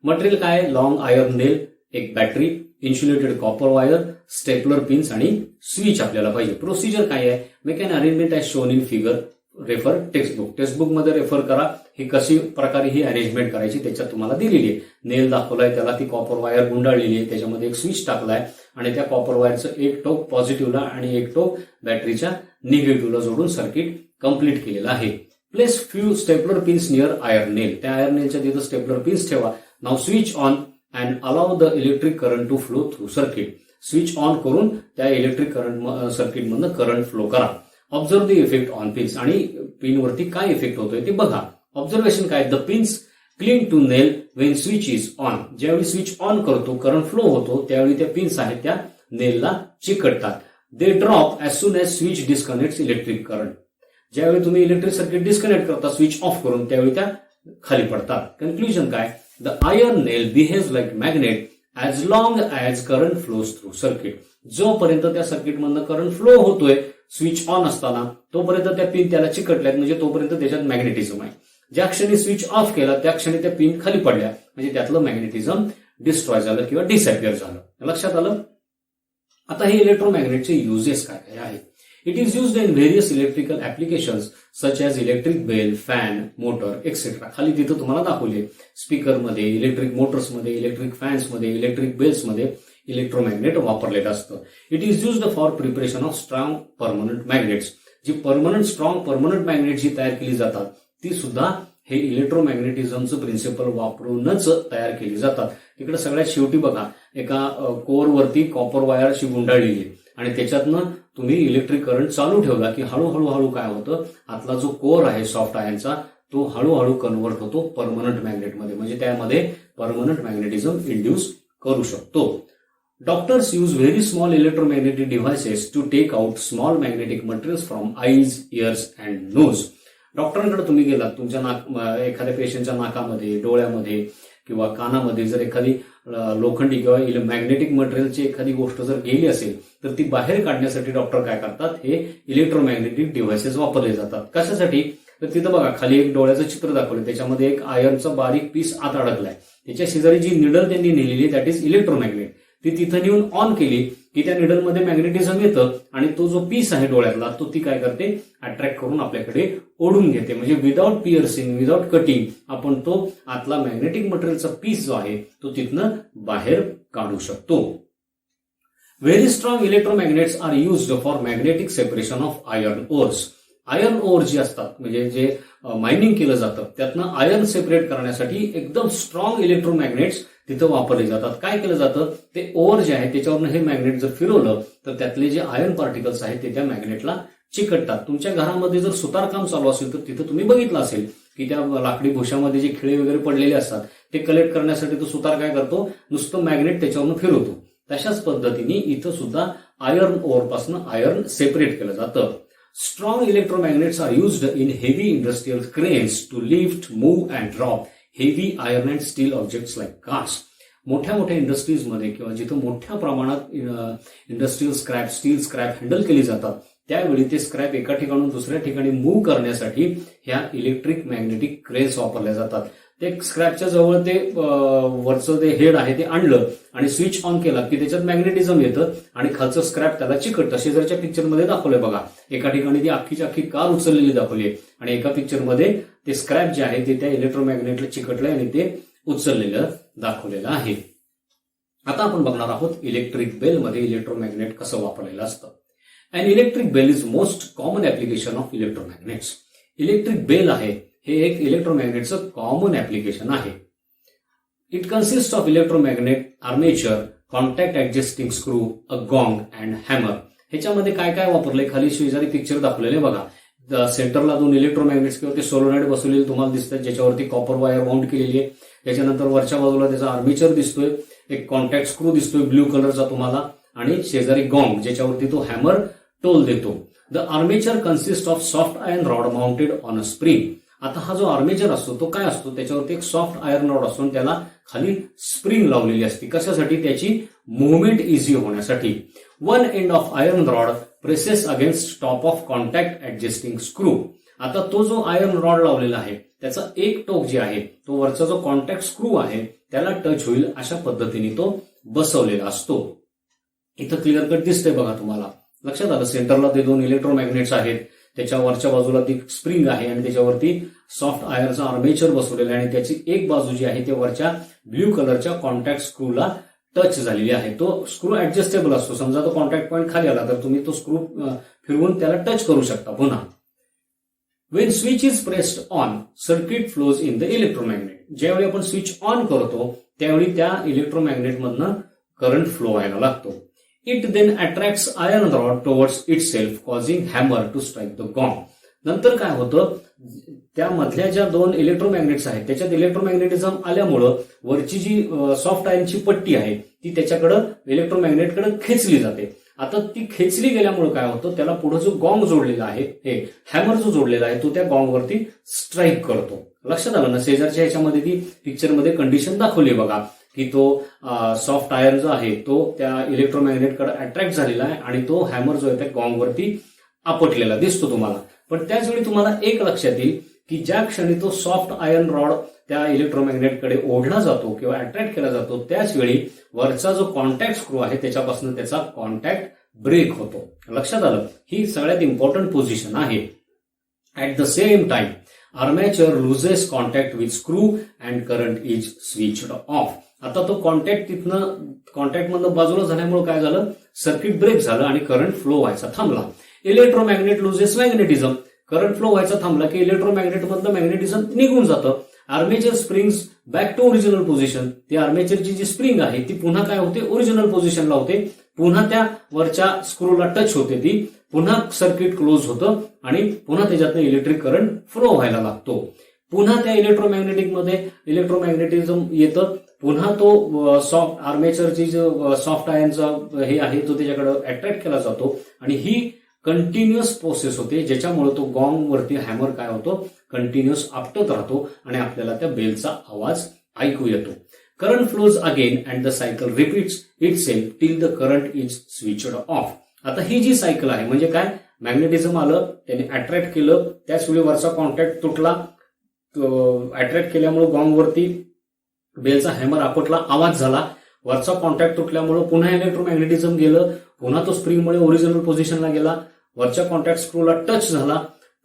Material काय? लॉंग आयर्न नेल, एक battery, insulated copper wire, stapler pins आणि स्विच आपल्याला पाहिजे. प्रोसिजर काय आहे? Make an arrangement as shown in figure. Refer textbook. टेक्स्टबुकमध्ये रेफर करा. ही कशी प्रकारे ही अरेंजमेंट करायची त्याच्यात तुम्हाला दिलेली आहे. नेल दाखवलाय, त्याला ती कॉपर वायर गुंडाळलेली आहे, त्याच्यामध्ये एक स्विच टाकलाय आणि त्या कॉपर वायरचं एक टोक पॉझिटिव्हला आणि एक टोक बॅटरीच्या निगेटिव्हला जोडून सर्किट कंप्लीट केलेलं आहे. Place few stapler pins near iron nail. त्या आयर्न नेलच्या तिथं स्टेपलर पिन्स ठेवा. Now switch on and allow the electric current to flow through circuit. Switch on करून त्या इलेक्ट्रिक करंट सर्किटमधनं करंट फ्लो करा. Observe the effect on pins. आणि पिनवरती काय इफेक्ट होतोय ते बघा. ऑब्झर्वेशन काय? The pins cling to nail when switch is on. ज्यावेळी स्विच ऑन करतो, करंट फ्लो होतो, त्यावेळी त्या पिन्स आहेत त्या नेलला चिकटतात. They drop as soon as switch disconnect electric current. ज्यावेळी तुम्ही इलेक्ट्रिक सर्किट डिस्कनेक्ट करता स्विच ऑफ करून त्यावेळी त्या खाली पडतात. कन्क्ल्युजन काय? The iron nail behaves like magnet as long as current flows through circuit. जोपर्यंत त्या सर्किटमधनं करंट फ्लो होतोय स्विच ऑन असताना तोपर्यंत त्या पिन त्याला चिकटल्यात म्हणजे तोपर्यंत त्याच्यात मॅग्नेटिझम आहे. ज्या क्षणी स्विच ऑफ केला त्या क्षणी त्या पिन खाली पडल्या म्हणजे त्यातलं मॅग्नेटिझम डिस्ट्रॉय झालं किंवा डिसअपिअर झालं. लक्षात आलं? आता हे इलेक्ट्रोमॅग्नेटचे युजेस काय काय आहेत? It is used in various electrical applications such as electric bell, fan, motor etcetera. खाली तिथं तुम्हाला दाखवले स्पीकरमध्ये, इलेक्ट्रिक मोटर्समध्ये, इलेक्ट्रिक फॅन्समध्ये, इलेक्ट्रिक बेल्समध्ये इलेक्ट्रोमॅग्नेट वापरलेलं असतं. It is used for preparation of strong permanent magnets. जी परमनंट स्ट्रॉंग परमनंट मॅग्नेट जी तयार केली जातात ती सुद्धा हे इलेक्ट्रोमॅग्नेटिझमचं प्रिन्सिपल वापरूनच तयार केली जातात. तिकडे सगळ्यात शेवटी बघा एका कोअरवरती कॉपर वायर अशी गुंडाळलेली आणि त्याच्यातनं तुम्ही इलेक्ट्रिक करंट चालू ठेवला की हळूहळू काय होतं, आतला जो कोअर आहे सॉफ्ट आयनचा तो हळूहळू कन्व्हर्ट होतो परमनंट मॅग्नेटमध्ये, म्हणजे त्यामध्ये परमनंट मॅग्नेटिझम इंड्यूस करू शकतो. Doctors use very small electromagnetic devices to take out small magnetic materials from eyes, ears and nose. डॉक्टरांकडे तुम्ही गेलात, तुमच्या एखाद्या पेशंटच्या नाकामध्ये, डोळ्यामध्ये किंवा कानामध्ये जर एखादी लोखंडी किंवा मॅग्नेटिक मटेरियलची एखादी गोष्ट जर गेली असेल तर ती बाहेर काढण्यासाठी डॉक्टर काय करतात, हे इलेक्ट्रोमॅग्नेटिक डिव्हायसेस वापरले जातात. कशासाठी तर तिथं बघा खाली एक डोळ्याचं चित्र दाखवलं, त्याच्यामध्ये एक आयर्नचा बारीक पीस आत अडकलाय, त्याच्या शेजारी जी निडल त्यांनी नेलेली दॅट इज इलेक्ट्रोमॅग्नेट, ती तिथं नेऊन ऑन केली की त्या निडलमध्ये मॅग्नेटिझम येतं आणि तो जो पीस आहे डोळ्यातला तो ती काय करते, अट्रॅक्ट करून आपल्याकडे ओढून घेते. म्हणजे विदाउट पिअर्सिंग, विदाउट कटिंग आपण तो आतला मॅग्नेटिक मटेरियलचा पीस जो आहे तो तिथनं बाहेर काढू शकतो. Very strong electromagnets are used for magnetic separation of iron ores. Iron ore जे असतात म्हणजे जे मायनिंग केलं जातं त्यातनं आयर्न सेपरेट करण्यासाठी एकदम स्ट्रॉंग इलेक्ट्रोमॅग्नेट्स तिथं वापरले जातात. काय केलं जातं, ते ओर जे आहे त्याच्यावरनं हे मॅग्नेट जर फिरवलं तर त्यातले जे आयर्न पार्टिकल्स आहेत ते त्या मॅग्नेटला चिकटतात. तुमच्या घरामध्ये जर सुतारकाम चालू असेल तर तिथं तुम्ही बघितलं असेल की त्या लाकडी भुशामध्ये जे खिळे वगैरे पडलेले असतात ते कलेक्ट करण्यासाठी तो सुतार काय करतो, नुसतं मॅग्नेट त्याच्यावरनं फिरवतो. तशाच पद्धतीने इथं सुद्धा आयर्न ओर पासून आयर्न सेपरेट केलं जातं. Strong electromagnets are used in heavy industrial cranes to lift, move and drop heavy iron and steel objects like cars. मोठ्या मोठ्या इंडस्ट्रीजमध्ये किंवा जिथं मोठ्या प्रमाणात industrial scrap, steel scrap handle केली जातात त्यावेळी ते स्क्रॅप एका ठिकाणून दुसऱ्या ठिकाणी मूव्ह करण्यासाठी ह्या इलेक्ट्रिक मॅग्नेटिक क्रेन्स वापरल्या जातात. ते स्क्रॅपच्या जवळ ते वरचं ते हेड आहे ते आणलं आणि स्विच ऑन केला की त्याच्यात मॅग्नेटिझम येतं आणि खालचं स्क्रॅप त्याला चिकटतं. शेजारच्या पिक्चरमध्ये दाखवलंय बघा, एका ठिकाणी ती अख्खीची अख्खी कार उचललेली दाखवली आहे आणि एका पिक्चरमध्ये ते स्क्रॅप जे आहे ते त्या इलेक्ट्रोमॅग्नेटला चिकटलंय आणि ते उचललेलं दाखवलेलं आहे. आता आपण बघणार आहोत इलेक्ट्रिक बेलमध्ये इलेक्ट्रोमॅग्नेट कसं वापरलेलं असतं. And electric bell is most common application of electromagnets. Electric bell आहे हे एक इलेक्ट्रोमॅग्नेटचं कॉमन ऍप्लिकेशन आहे. It consist of electromagnet, armature, contact adjusting screw, a gong and hammer. ह्याच्यामध्ये काय काय वापरलंय खाली शेजारी पिक्चर दाखवलेले बघा. सेंटरला 2 इलेक्ट्रोमॅग्नेट्स किंवा ते सोलोनाइड बसवलेले तुम्हाला दिसतात ज्याच्यावरती कॉपर वायर माउंट केलेली आहे. त्याच्यानंतर वरच्या बाजूला त्याचा आर्मेचर दिसतोय, एक कॉन्टॅक्ट स्क्रू दिसतोय ब्ल्यू कलरचा तुम्हाला आणि शेजारी गॉंग ज्याच्यावरती तो हॅमर टोल देतो. The armature consist of soft iron rod mounted on a spring. आता हा जो आर्मेचर असतो तो काय असतो, त्याच्यावरती एक सॉफ्ट आयर्न रॉड असतो आणि त्याला खाली स्प्रिंग लावलेली असते. कशासाठी, त्याची मुवमेंट इझी होण्यासाठी. One end of iron rod presses against top of contact adjusting screw. आता तो जो आयर्न रॉड लावलेला आहे त्याचा एक टोक जे आहे तो वरचा जो कॉन्टॅक्ट स्क्रू आहे त्याला टच होईल अशा पद्धतीने तो बसवलेला असतो. इथं क्लिअर कट दिसतंय बघा तुम्हाला. लक्षात आलं, सेंटरला ते 2 इलेक्ट्रोमॅग्नेट्स आहेत, त्याच्या वरच्या बाजूला ती स्प्रिंग आहे आणि त्याच्यावरती सॉफ्ट आयर्नचा आर्मेचर बसवलेला आहे आणि त्याची एक बाजू जी आहे ते वरच्या ब्ल्यू कलरच्या कॉन्टॅक्ट स्क्रूला टच झालेली आहे. तो स्क्रू ऍडजस्टेबल असतो. समजा तो कॉन्टॅक्ट पॉईंट खाली आला तर तुम्ही तो स्क्रू फिरवून त्याला टच करू शकता पुन्हा. Wien switch is pressed on, circuit flows in the electromagnet. ज्यावेळी आपण स्विच ऑन करतो त्यावेळी त्या इलेक्ट्रोमॅग्नेटमधनं करंट फ्लो व्हायला लागतो. It then attracts iron rod towards itself causing hammer to strike the gong. नंतर काय होतं, त्या मधल्या ज्या 2 इलेक्ट्रोमॅग्नेट्स आहेत त्याच्यात इलेक्ट्रोमॅग्नेटिझम आल्यामुळं वरची जी सॉफ्ट आयर्नची पट्टी आहे ती त्याच्याकडं इलेक्ट्रोमॅग्नेटकडे खेचली जाते. आता ती खेचली गेल्यामुळे काय होतं, त्याला पुढे जो गॉंग जोडलेला आहे, हे हॅमर जो जोडलेला आहे तो त्या गॉंगवरती स्ट्राईक करतो. लक्षात आलं ना, शेजारच्या ह्याच्यामध्ये ती पिक्चरमध्ये कंडिशन दाखवली बघा की तो सॉफ्ट आयर्न जो आहे तो त्या इलेक्ट्रोमॅग्नेटकडे अट्रॅक्ट झालेला आहे आणि तो हॅमर जो आहे त्या गॉंगवरती आपटलेला दिसतो तुम्हाला. पण त्याच वेळी तुम्हाला एक लक्षात येईल की ज्या क्षणी तो सॉफ्ट आयर्न रॉड त्या इलेक्ट्रोमॅग्नेटकडे ओढला जातो किंवा अट्रॅक्ट केला जातो त्याच वेळी वरचा जो कॉन्टॅक्ट स्क्रू आहे त्याच्यापासून त्याचा कॉन्टॅक्ट ब्रेक होतो. लक्षात आलं, ही सगळ्यात इम्पॉर्टंट पोझिशन आहे. At the same time armature loses contact with screw and current is switched off. आता तो कॉन्टॅक्टमधनं बाजूला झाल्यामुळे काय झालं, सर्किट ब्रेक झालं आणि करंट फ्लो व्हायचा थांबला. Electromagnet loses magnetism. Current flow व्हायचा थांबला की इलेक्ट्रोमॅग्नेट मधलं मॅग्नेटिझम निघून जातं. Armature springs back to original position. ती आर्मेचरची जी स्प्रिंग आहे ती पुन्हा काय होते, ओरिजिनल पोझिशनला होते. पुन्हा त्या वरच्या स्क्रूला टच होते, ती पुन्हा सर्किट क्लोज होतं आणि पुन्हा त्याच्यातनं इलेक्ट्रिक करंट फ्लो व्हायला लागतो. पुन्हा त्या इलेक्ट्रोमॅग्नेटिझम येतं. पुन्हा तो सॉफ्ट आर्मेचरची जो सॉफ्ट आयनचा हे आहे तो त्याच्याकडे अट्रॅक्ट केला जातो आणि ही कंटिन्युअस प्रोसेस होते, ज्याच्यामुळे तो गॉंग वरती हॅमर काय होतो, कंटिन्युअस आपटत राहतो आणि आपल्याला त्या बेलचा आवाज ऐकू येतो. Current flows again and the cycle repeats it self till the current is switched off. आता ही जी सायकल आहे म्हणजे काय, मॅग्नेटिझम आलं, त्याने अट्रॅक्ट केलं, त्याच वेळी वरचा कॉन्टॅक्ट तुटला, अट्रॅक्ट केल्यामुळे गॉंग वरती बेलचा हॅमर आपटला, आवाज झाला. वरचा कॉन्टॅक्ट तुटल्यामुळे पुन्हा इलेक्ट्रोमॅग्नेटिझम गेलं, पुन्हा तो स्प्रिंगमुळे ओरिजिनल पोझिशनला गेला, वरच्या कॉन्टॅक्ट स्क्रूला टच झाला,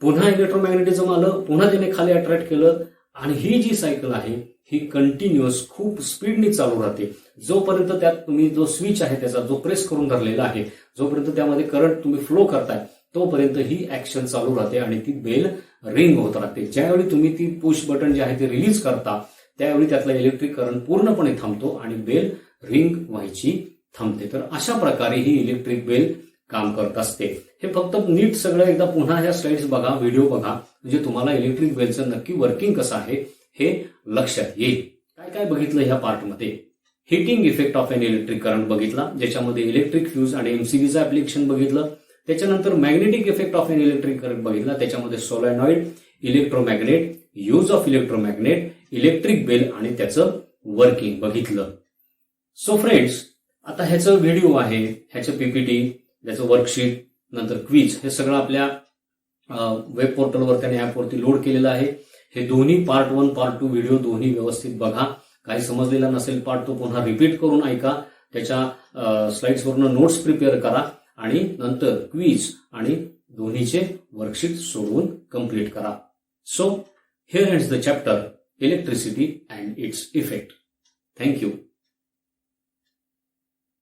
पुन्हा इलेक्ट्रोमॅग्नेटिझम आलं, पुन्हा त्याने खाली अट्रॅक्ट केलं आणि ही जी सायकल आहे ही कंटिन्युअस खूप स्पीडनी चालू राहते. जोपर्यंत त्यात तुम्ही जो स्विच आहे त्याचा जो प्रेस करून धरलेला आहे, जोपर्यंत त्यामध्ये करंट तुम्ही फ्लो करताय तोपर्यंत ही ऍक्शन चालू राहते आणि ती बेल रिंग होत राहते. ज्यावेळी तुम्ही ती पुश बटन जे आहे ते रिलीज करता त्यावेळी त्यातला इलेक्ट्रिक करंट पूर्णपणे थांबतो आणि बेल रिंग व्हायची थांबते. तर अशा प्रकारे ही इलेक्ट्रिक बेल काम करत असते. हे फक्त नीट सगळं एकदा पुन्हा ह्या स्लाइड्स बघा, व्हिडिओ बघा, म्हणजे तुम्हाला इलेक्ट्रिक बेलचं नक्की वर्किंग कसं आहे हे लक्षात येईल. काय काय बघितलं ह्या पार्टमध्ये, heating effect of an electric current बघितला, ज्याच्यामध्ये इलेक्ट्रिक फ्यूज आणि एमसीबीचं ऍप्लिकेशन बघितलं. त्याच्यानंतर magnetic effect of an electric current बघितला, त्याच्यामध्ये solenoid, electromagnet, use of electromagnet, electric bell आणि त्याचं वर्किंग बघितलं. सो फ्रेंड्स, आता ह्याचं व्हिडिओ आहे, ह्याचं पीपीटी, त्याचं वर्कशीट, नंतर क्विज, हे सगळं आपल्या वेब पोर्टलवरती आणि ऍपवरती लोड केलेलं आहे. हे दोन्ही पार्ट 1 पार्ट 2 व्हिडिओ दोन्ही व्यवस्थित बघा. काही समजलेला नसेल पार्ट तो पुन्हा रिपीट करून ऐका, त्याच्या स्लाइड्सवरून नोट्स प्रिपेअर करा आणि नंतर क्विज आणि दोन्हीचे वर्कशीट सोडवून कंप्लीट करा. So here ends the chapter electricity and its effect. Thank you.